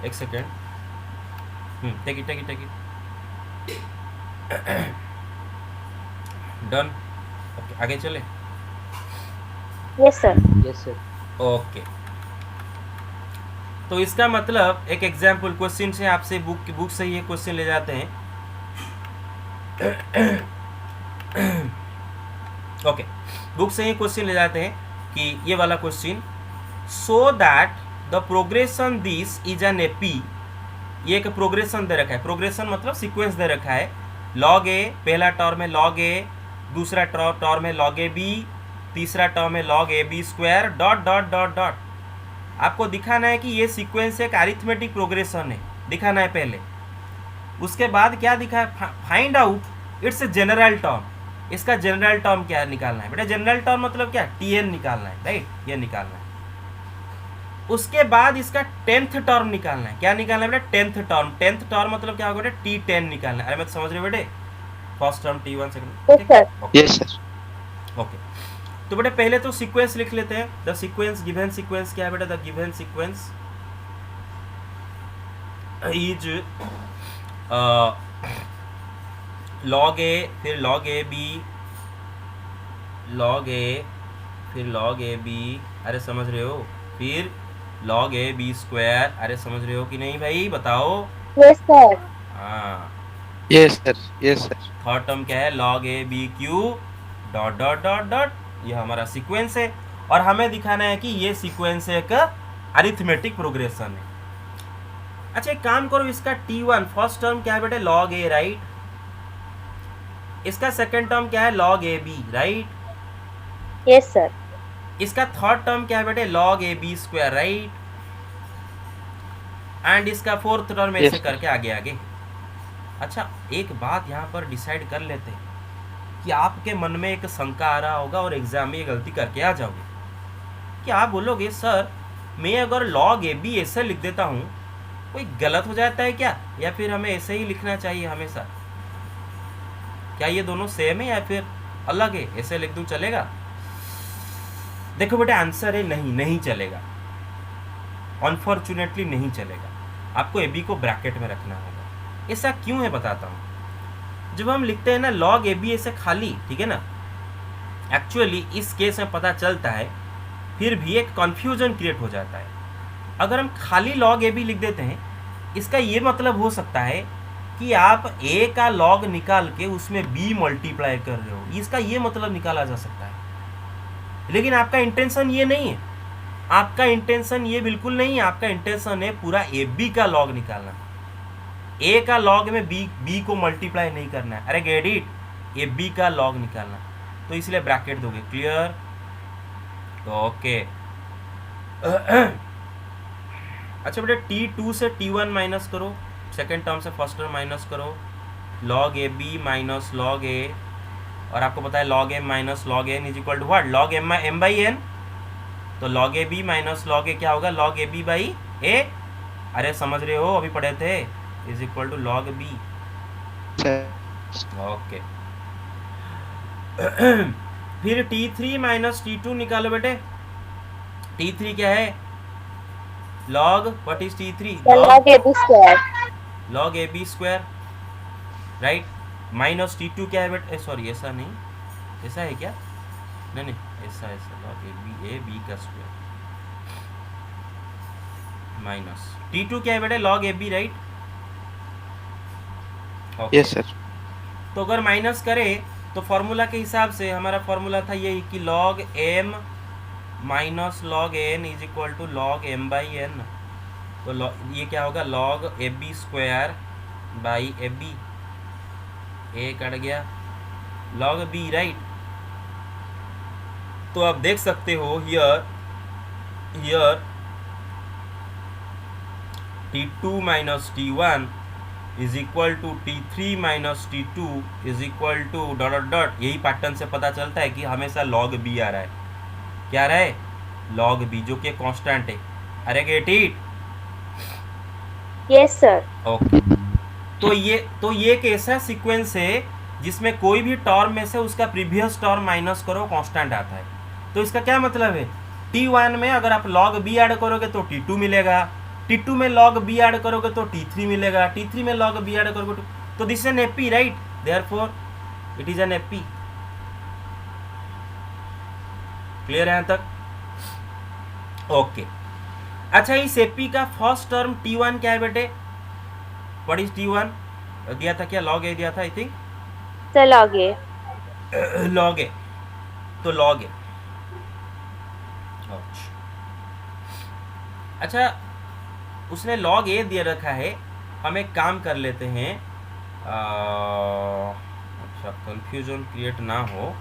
एक second. Take it done. Okay, आगे चले। Yes, sir. Yes, sir. Okay, तो इसका मतलब एक एग्जाम्पल क्वेश्चन से आपसे बुक से ये क्वेश्चन ले जाते हैं। ओके, बुक से ये क्वेश्चन ले जाते हैं कि ये वाला question, so that the progression this is an AP. ये एक प्रोग्रेशन दे रखा है, प्रोग्रेशन मतलब सीक्वेंस दे रखा है। लॉग ए, पहला टर्म है लॉग ए, दूसरा टर्म है लॉग ए बी, तीसरा टर्म है लॉग ए b square, dot dot dot dot. आपको दिखाना है कि ये सीक्वेंस एक अरिथमेटिक प्रोग्रेशन है, दिखाना है पहले। उसके बाद क्या दिखा है, find out it's general term. इसका जनरल टर्म क्या निकालना है बेटा, जनरल टर्म मतलब क्या, tn निकालना है, राइट, ये निकालना है। उसके बाद इसका 10th टर्म निकालना है। क्या निकालना है बेटा, 10th टर्म। 10th टर्म मतलब क्या होगा बेटा, t10 निकालना है। अरे मैं तो समझ रहे हो बेटे, first term t1 second. Yes, sir. Yes, sir. Okay, तो बेटे पहले तो सीक्वेंस लिख लेते हैं। द सीक्वेंस, गिवन सीक्वेंस क्या है बेटा, the given sequence is log A, फिर log A B, log A, फिर लॉग ए बी, अरे समझ रहे हो, फिर लॉग ए बी स्क्वायर। अरे समझ रहे हो कि नहीं भाई, बताओ। Yes, sir. हाँ, Yes, sir. Yes, sir. Third term क्या है, लॉग ए b cube dot dot dot dot. ये हमारा सीक्वेंस है और हमें दिखाना है कि ये सीक्वेंस एक अरिथमेटिक प्रोग्रेशन है। अच्छा, एक काम करो, इसका t1 फर्स्ट टर्म क्या है बेटे, लॉग ए, राइट। इसका सेकंड टर्म क्या है, लॉग ए बी, राइट। Yes, sir. इसका थर्ड टर्म क्या है बेटे, log A b square, right. And इसका फोर्थ टर्म ऐसे Yes. करके आगे आगे। अच्छा, एक बात यहाँ पर डिसाइड कर लेते हैं कि आपके मन में एक शंका आ रहा होगा और एग्जाम में ये गलती करके आ जाओगे कि आप बोलोगे सर मैं अगर लॉग ए बी ऐसे लिख देता हूँ कोई गलत हो जाता है क्या, या फिर हमें ऐसे ही लिखना चाहिए हमेशा? क्या ये दोनों सेम है या फिर अलग है? ऐसे लिख दूँ चलेगा? देखो बेटे, आंसर है नहीं, नहीं चलेगा। अनफॉर्चुनेटली नहीं चलेगा। आपको ए बी को ब्रैकेट में रखना होगा। ऐसा क्यों है बताता हूँ। जब हम लिखते हैं ना लॉग ए बी ऐसे खाली, ठीक है ना, एक्चुअली इस केस में पता चलता है, फिर भी एक कन्फ्यूजन क्रिएट हो जाता है। अगर हम खाली लॉग ए बी लिख देते हैं, इसका ये मतलब हो सकता है कि आप ए का लॉग निकाल के उसमें बी मल्टीप्लाई कर रहे हो, इसका ये मतलब निकाला जा सकता है। लेकिन आपका इंटेंशन ये नहीं है, आपका इंटेंशन ये बिल्कुल नहीं है। आपका इंटेंशन है पूरा ए बी का लॉग निकालना, ए का लॉग में बी को मल्टीप्लाई नहीं करना है। अरे गेट इट, ए बी का लॉग निकालना, तो इसलिए ब्रैकेट दोगे। क्लियर? ओके। अच्छा बेटे, T2 से T1 माइनस करो, सेकेंड टर्म से फर्स्ट टर्म माइनस करो, log A B minus log A, और आपको पता है log m minus log N is equal to what, log m by N. तो log A B minus log A क्या होगा, log A B by A. अरे समझ रहे हो, अभी पढ़े थे, is equal to log b। Okay. फिर T3 माइनस T2 निकालो बेटे। T3 क्या है, log, what is T3, Log AB square. log A b square, right. Minus T2 क्या है बेटे, सॉरी ऐसा नहीं, ऐसा है क्या, नहीं नहीं ऐसा log ए बी का स्क्वायर माइनस T2 क्या है बेटे, log ए बी, राइट। Yes, sir. तो अगर माइनस करें तो फॉर्मूला के हिसाब से हमारा फॉर्मूला था यही कि log m minus log N is equal to log m by N, तो ये क्या होगा, log A b square by a b, a cut गया, लॉग बी, राइट। तो आप देख सकते हो here T2 minus T1 is equal to T3 minus T2 is equal to dot dot dot. यही पैटर्न से पता चलता है कि हमेशा लॉग बी आ रहा है, क्या आ रहा है, लॉग बी, जो कि कांस्टेंट है। अरे get it? Yes sir. Okay, तो ये एक ऐसा सीक्वेंस है जिसमें कोई भी टर्म में से उसका प्रीवियस टर्म माइनस करो, कांस्टेंट आता है। तो इसका क्या मतलब है, T1 में अगर आप log b ऐड करोगे तो T2 मिलेगा, T2 में log b ऐड करोगे तो T3 मिलेगा, T3 में log b ऐड करोगे तो this is an AP, right, therefore it is an AP. Clear है यहाँ तक? ओके, अच्छा, इस एपी का फर्स्ट टर्म T1 क्या है बेटे? What is T1? दिया था क्या, log a दिया था I think, sir log A. log a, तो log a। अच्छा, उसने log a दे रखा है, हम एक काम कर लेते हैं, अच्छा कंफ्यूजन क्रिएट ना हो,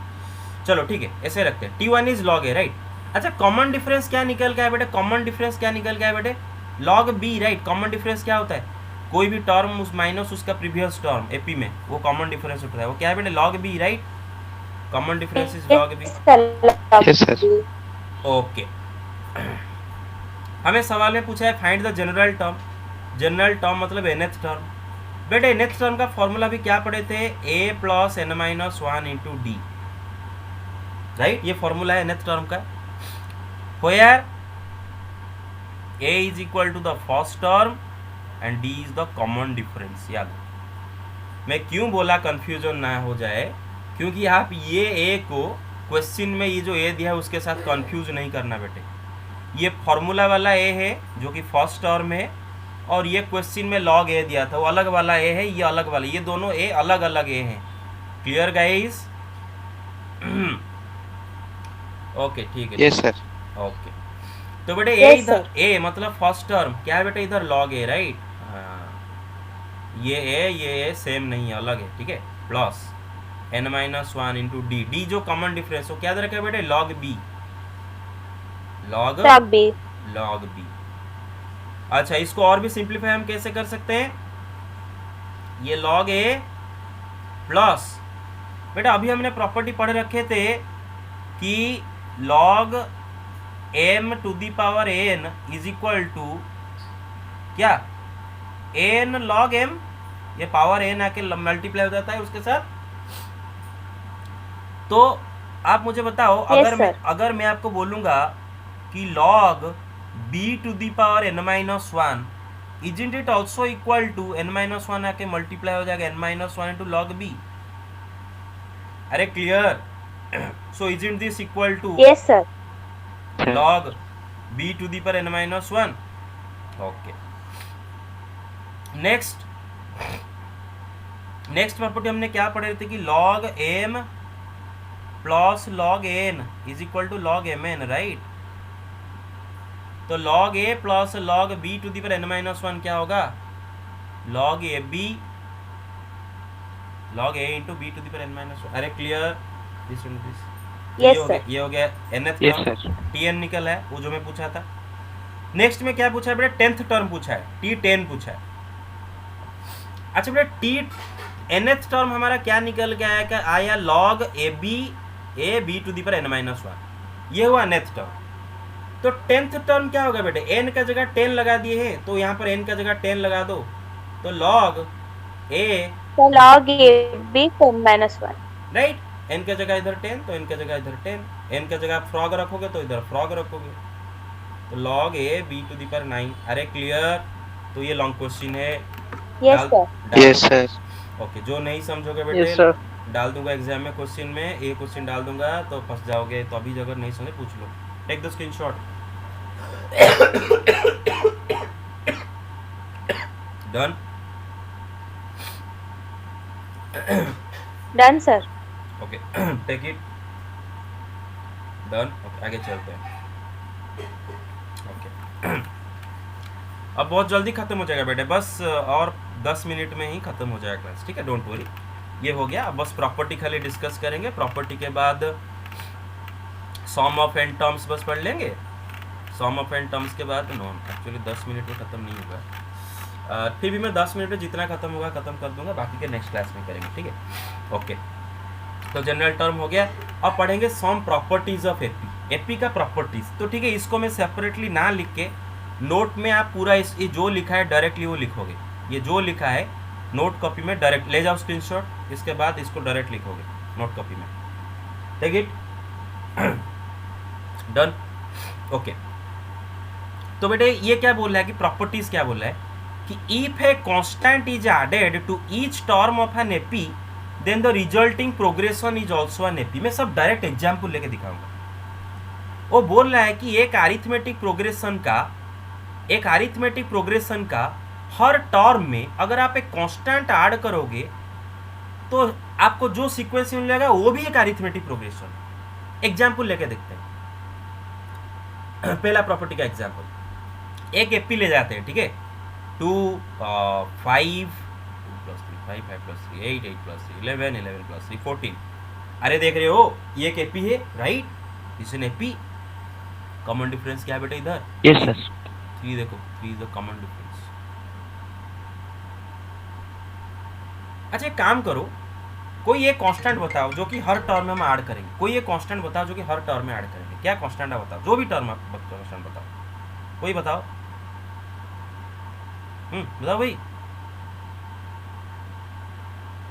चलो ठीक है, ऐसे रखते हैं, T1 is log a, right. अच्छा, कॉमन डिफरेंस क्या निकल गया है बेटे, कॉमन डिफरेंस क्या निकल गया है बेटे, log b, right. Common difference क्या होता है, कोई भी टर्म उस माइनस उसका प्रीवियस टर्म एपी में, वो कॉमन डिफरेंस होता है, वो क्या है बेटे, log b, right. Common difference is log b। Yes, sir. Okay, हमें सवाल में पूछा है find the general term. General term मतलब nth टर्म। बेटे nth टर्म का फॉर्मूला भी क्या पढ़े थे, a plus n minus 1 into d, right. ये फॉर्मूला है nth टर्म का, where a is equal to the first term and d is the common difference. याद, मैं क्यों बोला कंफ्यूजन ना हो जाए, क्योंकि आप ये a को क्वेश्चन में ये जो a दिया है उसके साथ कंफ्यूज नहीं करना बेटे। ये फॉर्मूला वाला a है जो कि फर्स्ट टर्म है, और ये क्वेश्चन में log a दिया था वो अलग वाला a है, ये अलग वाला, ये दोनों a अलग अलग a हैं। Clear guys? ओके ठीक है, Yes, sir. ओके। तो बेटे Yes, a इधर a मतलब फर्स्ट टर्म क्या है बेटे, इधर log a, राइट। ये a सेम नहीं है, अलग है, ठीक है। Plus n minus 1 into d, d जो कॉमन डिफरेंस हो क्या रखा है बेटे, log b, log b. log b। अच्छा, इसको और भी सिंप्लीफाई हम कैसे कर सकते हैं, ये log a प्लस, बेटा अभी हमने प्रॉपर्टी पढ़ रखे थे कि log m to the power n is equal to क्या, n log m, ये पावर n आके मल्टीप्लाई हो जाता है उसके साथ। तो आप मुझे बताओ, Yes, अगर मैं आपको बोलूंगा कि log b to the power n minus 1 isn't it also equal to n minus 1 आके मल्टीप्लाई हो जाएगा n minus 1 into log b। अरे clear? So isn't this equal to yes sir. log b to the power n minus 1। Okay, next property हमने क्या पढ़े थे कि log m plus log n is equal to log mn, right. तो log a plus log b to the power n minus 1 क्या होगा, log a b, log a into b to the power n minus 1। अरे क्लियर? This Yes, sir. ये हो गया nth Yes, term, sir. tn निकल है, वो जो मैं पूछा था। नेक्स्ट में क्या पूछा है बेटा, 10th टर्म पूछा है, t10 पूछा है। अच्छा बेटा nth टर्म हमारा क्या निकल गया है, आया log a b to the power n minus 1, ये हुआ nth टर्म। तो 10th टर्म क्या होगा बेटे, n का जगह 10 लगा दिए हैं, तो यहाँ पर n का जगह 10 लगा दो, तो log a, तो log A B minus 1, right, n का जगह इधर 10 तो n का जगह इधर 10, n का जगह फ्रॉग रखोगे तो इधर फ्रॉग रखोगे, तो log a b to the power 9। अरे क्लियर? तो ये लॉन्ग क्वेश्चन है। Yes sir. Yes, sir. Okay, जो नहीं समझोगे बेटे Yes, sir. डाल दूंगा एग्जाम में क्वेश्चन में, ये क्वेश्चन डाल दूंगा तो फंस जाओगे, तो अभी अगर नहीं समझे पूछ लो, take the screenshot. Done? Done sir. Okay, take it, done. Okay, आगे चलते हैं। ओके अब बहुत जल्दी खत्म हो जाएगा बेटे, बस और 10 मिनट में ही खत्म हो जाएगा क्लास, ठीक है, डोंट वरी। ये हो गया, अब बस प्रॉपर्टी खाली डिस्कस करेंगे। प्रॉपर्टी के बाद सम ऑफ एन टर्म्स बस पढ़ लेंगे। सम ऑफ एन टर्म्स के बाद नो, एक्चुअली 10 मिनट में ख़त्म नहीं होगा, फिर भी मैं 10 मिनट में जितना ख़त्म होगा ख़त्म कर दूंगा, बाकी के नेक्स्ट क्लास में करेंगे, ठीक है। ओके, तो जनरल टर्म हो गया। अब पढ़ेंगे some properties of AP, AP का प्रॉपर्टीज। तो ठीक है, इसको मैं सेपरेटली ना लिख के नोट में आप पूरा ये जो लिखा है डायरेक्टली वो लिखोगे। ये जो लिखा है नोट कॉपी में डायरेक्ट ले जाओ स्क्रीनशॉट, इसके बाद इसको डायरेक्ट लिखोगे नोट कॉपी में। Take it, done. ओके, तो बेटे ये क्या बोल रहा है कि प्रॉपर्टीज क्या बोल रहा है कि if a constant is added to each term of an AP then the resulting progression is also an AP. मैं सब डायरेक्ट एग्जांपल लेके दिखाऊंगा। वो बोल रहा है कि एक अरिथमेटिक प्रोग्रेशन का हर टर्म में अगर आप एक कांस्टेंट ऐड करोगे तो आपको जो सीक्वेंस मिलेगा वो भी एक अरिथमेटिक प्रोग्रेशन। एग्जांपल लेके देखते हैं। पहला प्रॉपर्टी का एग्जांपल, एक एपी ले जाते हैं, ठीक है, 2 5 2 + 3 5 5 + 3 8 8 + 3 11 11 + 3 14। अरे देख रहे हो ये एक एपी है, राइट, इस एन एपी। कॉमन डिफरेंस क्या है बेटा इधर? Yes sir. 3 देखो, 3 इज द कॉमन डिफरेंस। अच्छा एक काम करो, कोई एक कांस्टेंट बताओ जो कि हर टर्म में हम ऐड करेंगे। कोई एक कांस्टेंट बताओ जो कि हर टर्म में ऐड करेंगे। क्या कांस्टेंट है बताओ, जो भी टर्म आप कांस्टेंट बताओ, कोई बताओ। बताओ भाई,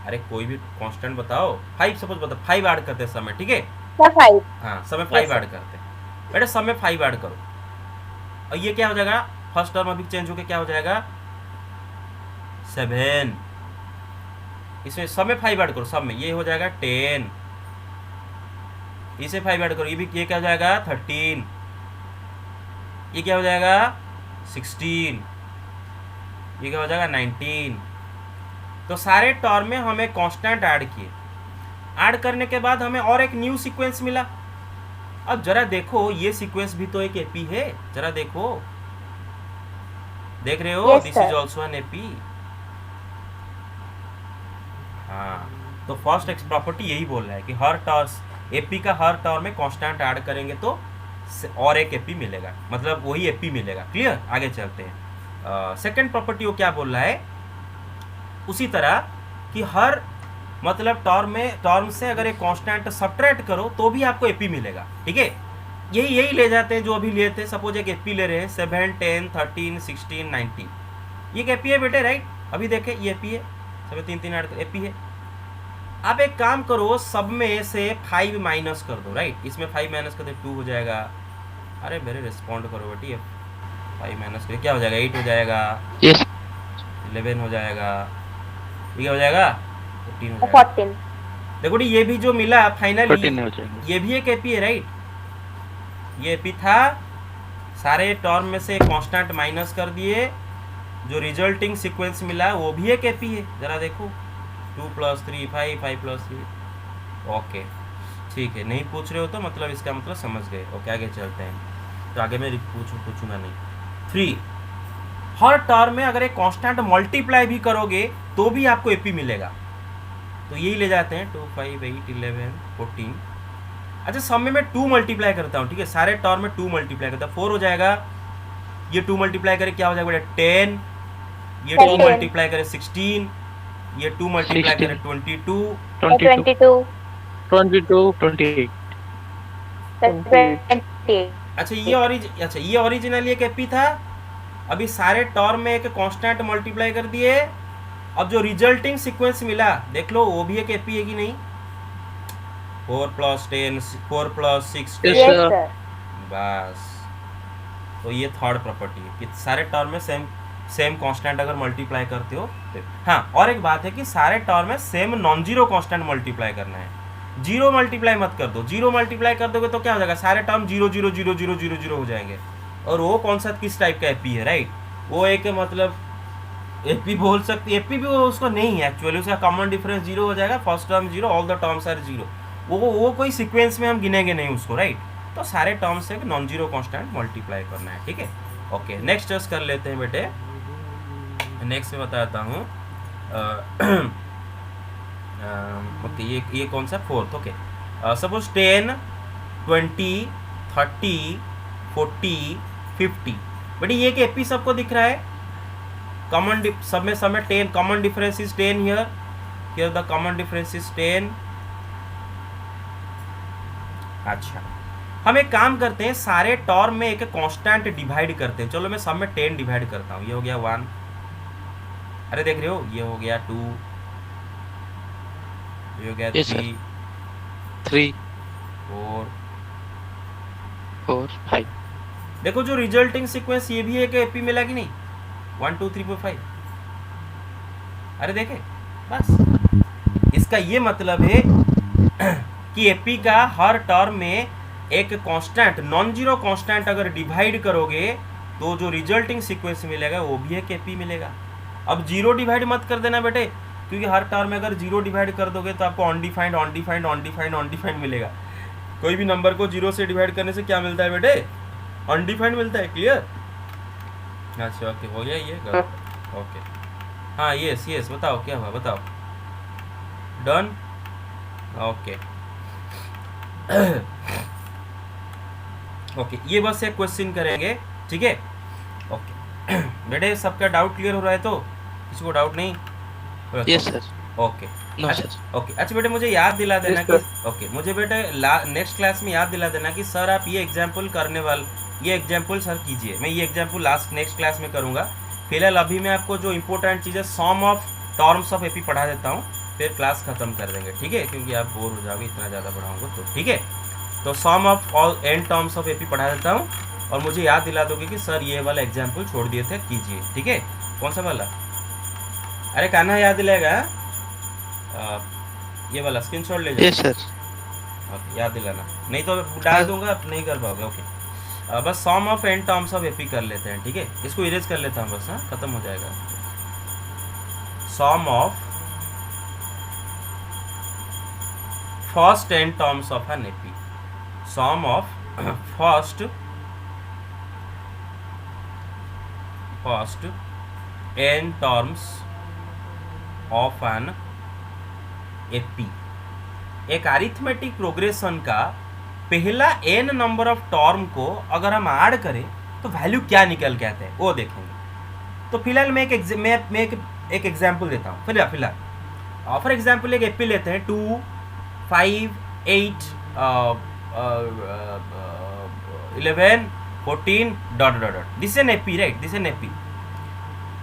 अरे कोई भी कांस्टेंट बताओ। 5 सपोज बताओ, 5 ऐड करते हैं समय, ठीक है, 5। हाँ समय 5 ऐड करते हैं बेटा, समय 5 ऐड करो और ये क्या हो जाएगा, फर्स्ट टर्म अभी चेंज होके क्या हो जाएगा 7। इसमें सब में 5 ऐड करो, सब में, ये हो जाएगा 10। इसे 5 ऐड करो, ये क्या हो जाएगा 13। ये क्या हो जाएगा 16। ये क्या हो जाएगा 19। तो सारे टर्म में हमें कांस्टेंट ऐड किए। ऐड करने के बाद हमें और एक न्यू सीक्वेंस मिला। अब जरा देखो ये सीक्वेंस भी तो एक एपी है, जरा देखो, देख रहे हो, this is also an AP. हाँ, तो फर्स्ट एक्स प्रॉपर्टी यही बोल रहा है कि हर टर्म एपी का हर टर्म में कांस्टेंट ऐड करेंगे तो और एक एपी मिलेगा, मतलब वही एपी मिलेगा। क्लियर, आगे चलते हैं। सेकंड प्रॉपर्टी वो क्या बोल रहा है, उसी तरह कि हर मतलब टर्म से अगर एक कांस्टेंट सब्ट्रैक्ट करो तो भी आपको एपी मिलेगा, ठीक है। यही ले जाते हैं जो अभी लिए थे। सपोज एक एपी ले रहे हैं 7 10 13 16 19, ये एक एपी है बेटे, राइट। अभी देखें ये एपी है, सब 3 ऐड एपी है। आप एक काम करो, सब में से 5 माइनस कर दो, राइट। इसमें 5 माइनस कर दो 2 हो जाएगा। अरे मेरे रिस्पॉन्ड करो बेटी, 5 माइनस कर क्या हो जाएगा 8 हो जाएगा, 11 हो जाएगा, ये क्या हो जाएगा 14 हो जाएगा। 14। देखो ये भी जो मिला फाइनली, हो जाएगा। ये भी एक एपी है, राइट। ये एपी था, सारे टर्म में से कांस्टेंट माइनस कर दिए, जो रिजल्टिंग सीक्वेंस मिला वो भी एक एपी है। जरा देखो 2 + 3 5 5 + 3। ओके ठीक है, नहीं पूछ रहे हो तो मतलब इसका मतलब समझ गए। ओके आगे चलते हैं, तो आगे मैं पूछूंगा नहीं। 3, हर टर्म में अगर एक कांस्टेंट मल्टीप्लाई भी करोगे तो भी आपको एपी मिलेगा। तो यही ले जाते हैं 2 5 8 11 14। अच्छा सब में मैं 2 मल्टीप्लाई करता हूँ, ठीक है, सारे टर्म में 2 मल्टीप्लाई करता हूँ, 4 हो जाएगा। ये 2 मल्टीप्लाई करे क्या हो जाएगा बेटा 10। ये 2 मल्टीप्लाई करे 16। ये 2 मल्टीप्लाई करे 22 22 28। अच्छा ये ओरिजिनली एक एपी था। अभी सारे टर्म में एक कांस्टेंट मल्टीप्लाई कर दिए, अब जो रिजल्टिंग सीक्वेंस मिला देख लो वो भी एक एपी है कि नहीं। 4 + 10 4 + 6 यस सर। बस, तो ये थर्ड प्रॉपर्टी है कि सारे टर्म में सेम कांस्टेंट अगर मल्टीप्लाई करते हो तो। हाँ, और एक बात है कि सारे टर्म में same non zero constant multiply करना है, जीरो मल्टीप्लाई मत कर दो। जीरो मल्टीप्लाई कर दोगे तो क्या हो जाएगा, सारे टर्म 0 0 0 0 0 0 हो जाएंगे। और वो कौन सा किस टाइप का एपी है, राइट, वो एक मतलब एपी बोल सकती, एपी भी वो उसको नहीं है एक्चुअली, उसका कॉमन डिफरेंस 0 हो जाएगा, first term 0, all the terms are 0। वो कोई सीक्वेंस में हम गिनेंगे नहीं उसको, राइट। तो सारे टर्म से एक नॉन जीरो कांस्टेंट मल्टीप्लाई करना है, ठीक है। ओके, नेक्स्ट टेस्ट कर लेते हैं बेटे। नेक्स्ट में बताता हूँ। ओके, ये कौन सा, फोर्थ। Okay, suppose 10, 20, 30, 40, 50। बेटे ये कि एपी सबको दिख रहा है, कॉमन सब में 10, common difference is 10 here the common difference is 10। अच्छा, हम एक काम करते हैं, सारे टर्म में एक कांस्टेंट डिवाइड करते हैं। चलो मैं सब में 10 डिवाइड करता हूँ। ये हो गया 1, अरे देख रहे हो, ये हो गया 2, ये हो गया 3, 3, 4, 5। देखो जो रिजल्टिंग सीक्वेंस ये भी है कि एपी मिला कि नहीं, 1 2 3 4 5। अरे देखे, बस इसका ये मतलब है कि एपी का हर टर्म में एक कांस्टेंट, नॉन जीरो कांस्टेंट अगर डिवाइड करोगे तो जो रिजल्टिंग सीक्वेंस मिलेगा वो भी एक एपी मिलेगा। अब जीरो डिवाइड मत कर देना बेटे, क्योंकि हर टर्म में अगर जीरो डिवाइड कर दोगे तो आपको अनडिफाइंड अनडिफाइंड अनडिफाइंड अनडिफाइंड मिलेगा। कोई भी नंबर को जीरो से डिवाइड करने से क्या मिलता है बेटे, अनडिफाइंड मिलता है। क्लियर? अच्छा, ओके, हो गया ये। ओके, हाँ, यस यस, बताओ क्या हुआ, बताओ। डन? ओके ओके, ये बस एक क्वेश्चन करेंगे, ठीक है। ओके बेटे, सबका डाउट क्लियर हो रहा है तो? किसी को डाउट नहीं? Yes sir. ओके, नो अच्छा सर। ओके, अच्छा बेटे मुझे याद दिला देना Yes, कि ओके, मुझे बेटे नेक्स्ट क्लास में याद दिला देना कि सर आप ये एग्जाम्पल करने वाले, ये एग्जाम्पल सर कीजिए। मैं ये एग्जाम्पल नेक्स्ट क्लास में करूँगा। फिलहाल अभी मैं आपको जो इंपॉर्टेंट चीज़ है, सम ऑफ टर्म्स ऑफ एपी पढ़ा देता हूँ, फिर क्लास खत्म कर देंगे, ठीक है, क्योंकि आप बोर हो जाओगे इतना ज़्यादा पढ़ाऊँगा तो, ठीक है। तो sum of all N terms of AP पढ़ा देता हूँ, और मुझे याद दिला दोगे कि सर ये वाला एग्जाम्पल छोड़ दिए थे, कीजिए, ठीक है। कौन सा वाला? अरे कान्हा याद दिलाएगा, ये वाला स्क्रीनशॉट ले जाओ। Yes sir. ओके, याद दिलाना, नहीं तो डाल दूंगा, आप नहीं कर पाओगे। ओके, बस sum of N terms of AP कर लेते हैं, ठीक है। इसको इरेज कर लेता हूँ बस, हाँ, खत्म हो जाएगा। Sum of first N terms of an AP, sum of first N terms of an AP. एक अरिथमेटिक प्रोग्रेशन का पहला एन नंबर ऑफ टर्म को अगर हम ऐड करें तो वैल्यू क्या निकल के आता है वो देखेंगे। तो फिलहाल मैं एक एग्जांपल देता हूँ। फिलहाल फॉर एग्जांपल एक एपी लेते हैं, 2 5 8 11 14 dot dot dot. This an AP, right, this an AP.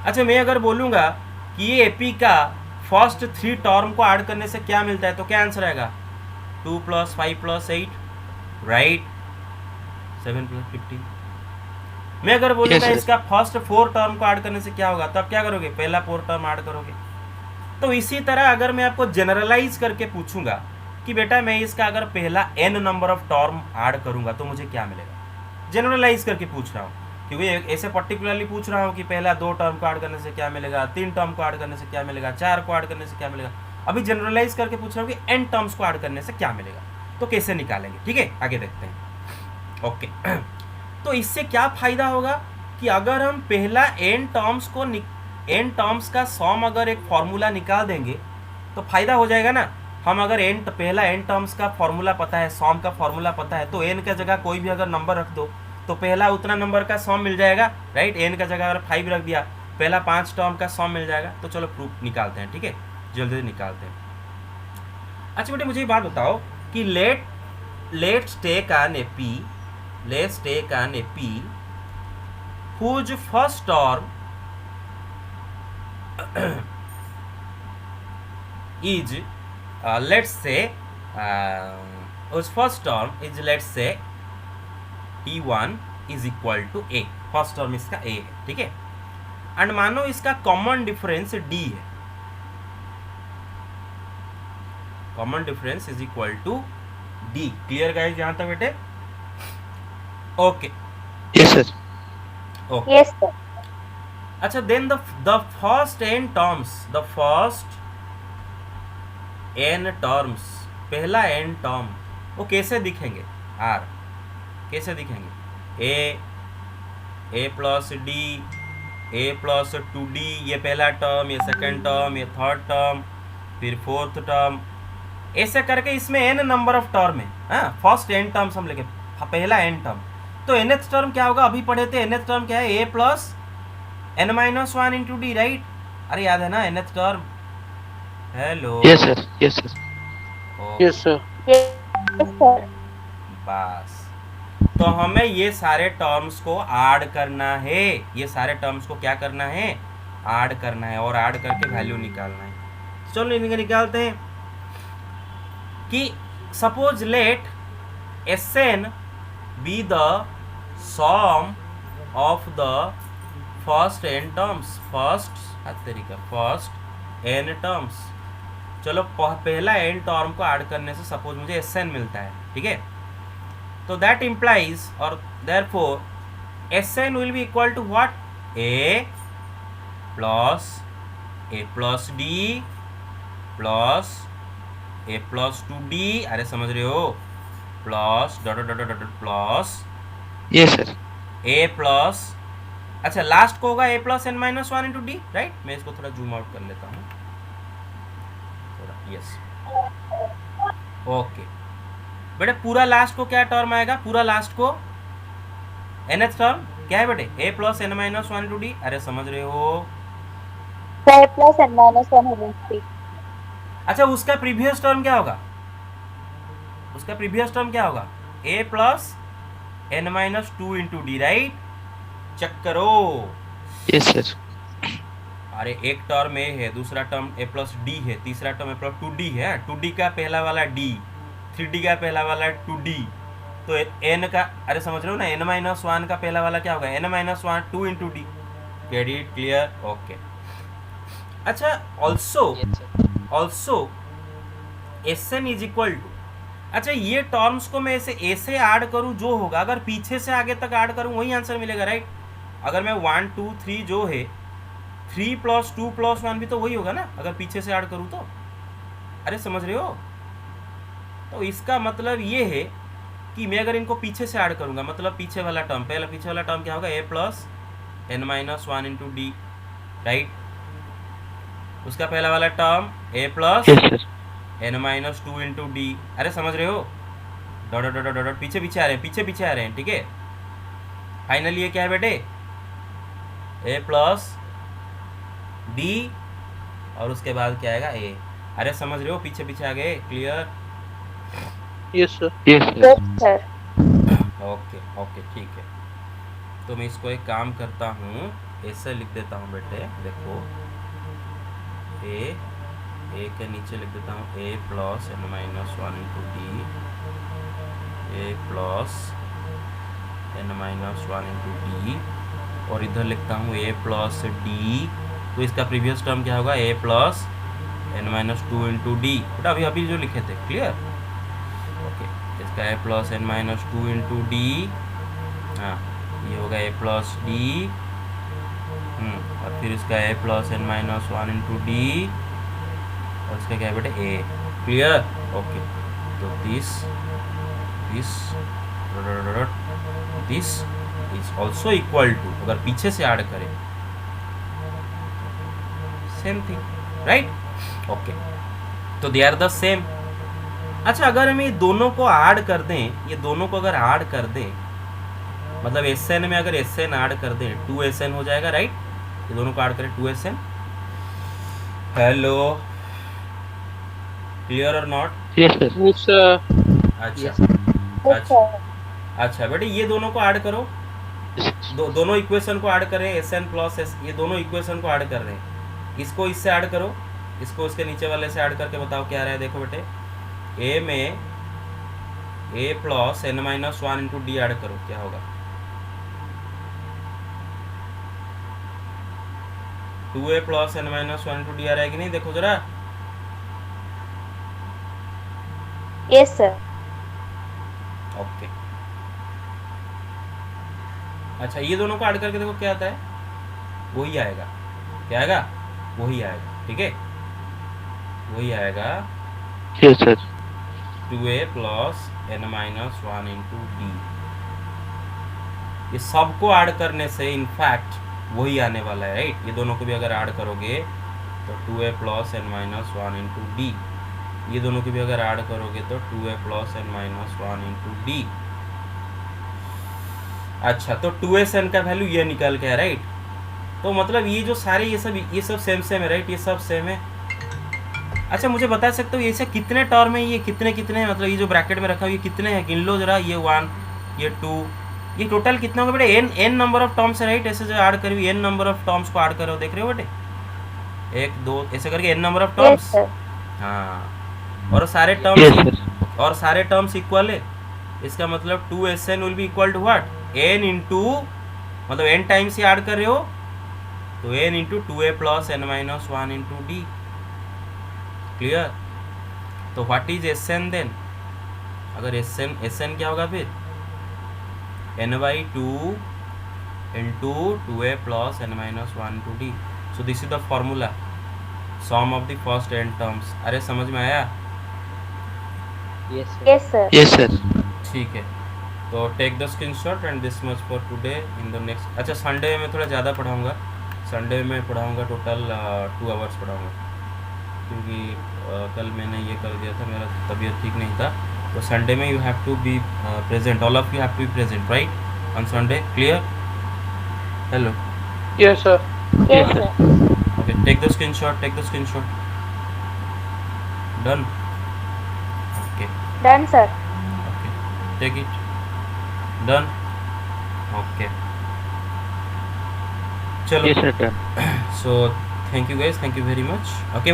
अच्छा, मैं अगर बोलूँगा कि ये एपी का फर्स्ट 3 टर्म को ऐड करने से क्या मिलता है, तो क्या आंसर आएगा? 2 + 5 + 8, राइट, 7 + 15। मैं अगर बोलूँगा Yes, sir. इसका फर्स्ट 4 टर्म को ऐड करने से क्या होगा, तो आप क्या करोगे? पहला 4 टर्म ऐड करोगे। तो इसी तरह अगर मैं आपको जनरलाइज करके पूछूंगा कि बेटा मैं इसका अगर पहला n number of term add करूंगा तो मुझे क्या मिलेगा, जनरलाइज करके पूछ रहा हूँ, क्योंकि ऐसे पर्टिकुलरली पूछ रहा हूँ कि पहला 2 टर्म को ऐड करने से क्या मिलेगा, 3 टर्म को ऐड करने से क्या मिलेगा, 4 को ऐड करने से क्या मिलेगा। अभी जनरलाइज करके पूछ रहा हूँ कि n टर्म्स को ऐड करने से क्या मिलेगा, तो कैसे निकालेंगे, ठीक है, आगे देखते हैं। ओके, तो इससे क्या फायदा होगा कि अगर हम पहला n टर्म्स का सम अगर एक फॉर्मूला निकाल देंगे तो फायदा हो जाएगा ना। हम अगर पहला n टर्म्स का फॉर्मूला पता है, सम का फॉर्मूला पता है, तो n का जगह कोई भी अगर नंबर रख दो तो पहला उतना नंबर का सम मिल जाएगा, राइट। n का जगह अगर 5 रख दिया, पहला 5 टर्म का सम मिल जाएगा। तो चलो प्रूफ निकालते हैं, ठीक है, जल्दी निकालते हैं। अच्छा बेटे मुझे ये बात बताओ कि let's take an AP whose first term is let's say whose first term is let's say t1 is equal to a, first term इसका a है, ठीक है। एंड मानो इसका कॉमन डिफरेंस d है, common difference is equal to d। Clear guys यहाँ तक बेटे? Okay, yes sir. Okay, Yes, sir. अच्छा, then the first n terms, पहला n टर्म वो कैसे दिखेंगे? r कैसे दिखेंगे? A plus d, a plus 2d, ये पहला टर्म, ये सेकेंड टर्म, ये थर्ड टर्म, फिर फोर्थ टर्म, ऐसे करके इसमें n नंबर ऑफ टर्म है। फर्स्ट n टर्म्स हम लेके, पहला n टर्म, तो nth टर्म क्या होगा? अभी पढ़े थे nth टर्म क्या है? a plus n minus 1 into d, right? अरे याद है ना nth term? Hello, Yes, sir. Yes, sir. Yes, sir. Yes, sir. बस, तो हमें ये सारे टर्म्स को ऐड करना है, ये सारे टर्म्स को क्या करना है? ऐड करना है, और ऐड करके वैल्यू निकालना है। चलो इनके निकालते हैं कि suppose let Sn be the sum of the first n terms, first n terms. चलो पहला n टर्म को ऐड करने से सपोज मुझे Sn मिलता है, ठीक है? तो दैट इम्प्लाइज और therefore Sn will be equal to what? a plus d plus a plus 2d, अरे समझ रहे हो? Plus dot dot dot plus Yes, sir. a plus, अच्छा लास्ट को होगा a plus n minus 1 into d, right? मैं इसको थोड़ा जूम आउट कर लेता हूँ थोड़ा, यस, ओके बेटे। पूरा लास्ट को क्या टर्म आएगा? पूरा लास्ट को nth टर्म क्या है बेटे? a plus n minus 1 into D, अरे समझ रहे हो? A plus n minus 1 होगा 3. अच्छा उसका प्रीवियस टर्म क्या होगा? उसका प्रीवियस टर्म क्या होगा? a plus n minus 2 into d, right? Check करो। Yes, sir. अरे एक टर्म a है, दूसरा टर्म a प्लस डी है, तीसरा टर्म a प्लस 2d है। 2d का पहला वाला d, 3d का पहला वाला 2d, तो n का, अरे समझ रहे हो ना? n माइनस 1 का पहला वाला क्या होगा? n minus 1 2 into D. Get it? Clear? Okay. अच्छा also Sn is equal to, अच्छा ये टर्म्स को मैं ऐसे ऐड करूं जो होगा, अगर पीछे से आगे तक ऐड करूं वही आंसर मिलेगा, राइट? अगर मैं 1 2 3 जो है 3 प्लस 2 प्लस 1 भी तो वही होगा ना, अगर पीछे से ऐड करूं तो। अरे समझ रहे हो? तो इसका मतलब ये है कि मैं अगर इनको पीछे से ऐड करूंगा, मतलब पीछे वाला टर्म, पहला पीछे वाला टर्म क्या होगा? a plus n minus 1 into d, right? उसका पहला वाला term a plus Yes, sir. n minus 2 into D, अरे समझ रहे हो? डॉट डॉट डॉट डॉट पीछे पीछे आ रहे हैं, पीछे पीछे आ रहे हैं, ठीक है? फाइनली ये क्या है बेटे? a प्लस डी, और उसके बाद क्या आएगा? a, अरे समझ रहे हो? पीछे पीछे आ गए। Clear? Yes, sir. Yes, sir. Yes, sir. Okay okay, ठीक है। तो मैं इसको एक काम करता हूँ, ऐसे लिख देता हूँ बेटे, देखो a के नीचे लिख देता हूँ a plus n minus 1 into D, a plus n minus 1 into d, और इधर लिखता हूँ a प्लस डी। तो इसका प्रीवियस टर्म क्या होगा? a plus n minus 2 into D, बेटा अभी जो लिखे थे। क्लियर? ओके, इसका a plus n minus 2 into D, हाँ ये होगा a प्लस डी, और फिर इसका a plus n minus 1 into d, और इसका क्या है बेटे? a। क्लियर? ओके, तो this is also equal to, अगर पीछे से ऐड करें सेम थिंग, राइट? ओके, तो दे आर द सेम। अच्छा अगर हम ये दोनों को ऐड कर दें, ये दोनों को अगर ऐड कर दें, मतलब Sn में अगर Sn ऐड कर दें 2Sn हो जाएगा, राइट? ये दोनों को ऐड करें 2Sn। हेलो, क्लियर और not? Yes, sir. Yes, sir. अच्छा Yes, sir. अच्छा बेटे, ये दोनों को ऐड करो, दोनों इक्वेशन को ऐड करें, Sn प्लस s, ये दोनों इक्वेशन को ऐड कर रहे हैं, इसको इससे ऐड करो, इसको इसके नीचे वाले से ऐड करके बताओ क्या रहा है। देखो बेटे, a में a plus n minus 1 into D add करो, क्या होगा? 2a plus n minus 1 into D आ रहा है कि नहीं? देखो जरा। Yes, sir. ओके, अच्छा ये दोनों को ऐड करके देखो क्या आता है? वही आएगा। क्या आएगा? वही आएगा, ठीक है? वही आएगा Yes, sir. 2a plus n minus 1 into d, ये सबको ऐड करने से इनफैक्ट वही आने वाला है, राइट। ये दोनों को भी अगर ऐड करोगे तो 2a plus n minus 1 into d, ये दोनों को भी अगर ऐड करोगे तो 2a plus n minus 1 into d. अच्छा, तो 2sn का वैल्यू ये निकल के है, राइट। तो मतलब ये जो सारे ये सब सेम सेम है, राइट, ये सब सेम है। अच्छा, मुझे बता सकते हो ये से कितने टर्म है, ये कितने कितने हैं, मतलब ये जो ब्रैकेट में रखा हुआ ये कितने हैं, गिन लो जरा। ये 1, ये 2, ये टोटल कितना होगा बेटे? n नंबर ऑफ टर्म्स है, राइट। ऐसे जो ऐड करी हुई n नंबर ऑफ टर्म्स को ऐड करो, देख रहे हो बेटे, 1 2 ऐसे करके n number of Yes, terms. sir. हाँ, और सारे टर्म्स इक्वल है। इसका मतलब 2sn will be equal to what? n into, मतलब n टाइम्स ही ऐड कर रहे हो तो n into 2a plus n minus 1 into d. Clear? तो व्हाट इज sn देन? अगर sn क्या होगा फिर? n/2 into 2a plus n minus 1 into d. So this is the formula, sum of the first n terms. अरे समझ में आया? Yes, sir. Yes, sir. ठीक है, तो take the screenshot and this much for today. In the next, अच्छा संडे में थोड़ा ज़्यादा पढ़ाऊँगा, संडे में पढ़ाऊँगा टोटल 2 आवर्स पढ़ाऊँगा, क्योंकि कल मैंने ये कर दिया था, मेरा तबीयत ठीक नहीं था। तो संडे में you have to be present, all of you have to be present, right, on Sunday. Clear? Hello, Yes, sir. Yes, sir. Okay, take the screenshot, done. Okay, Done, sir. okay, take it, done, okay, chalo, Yes, sir. Done. so thank you guys, thank you very much, okay।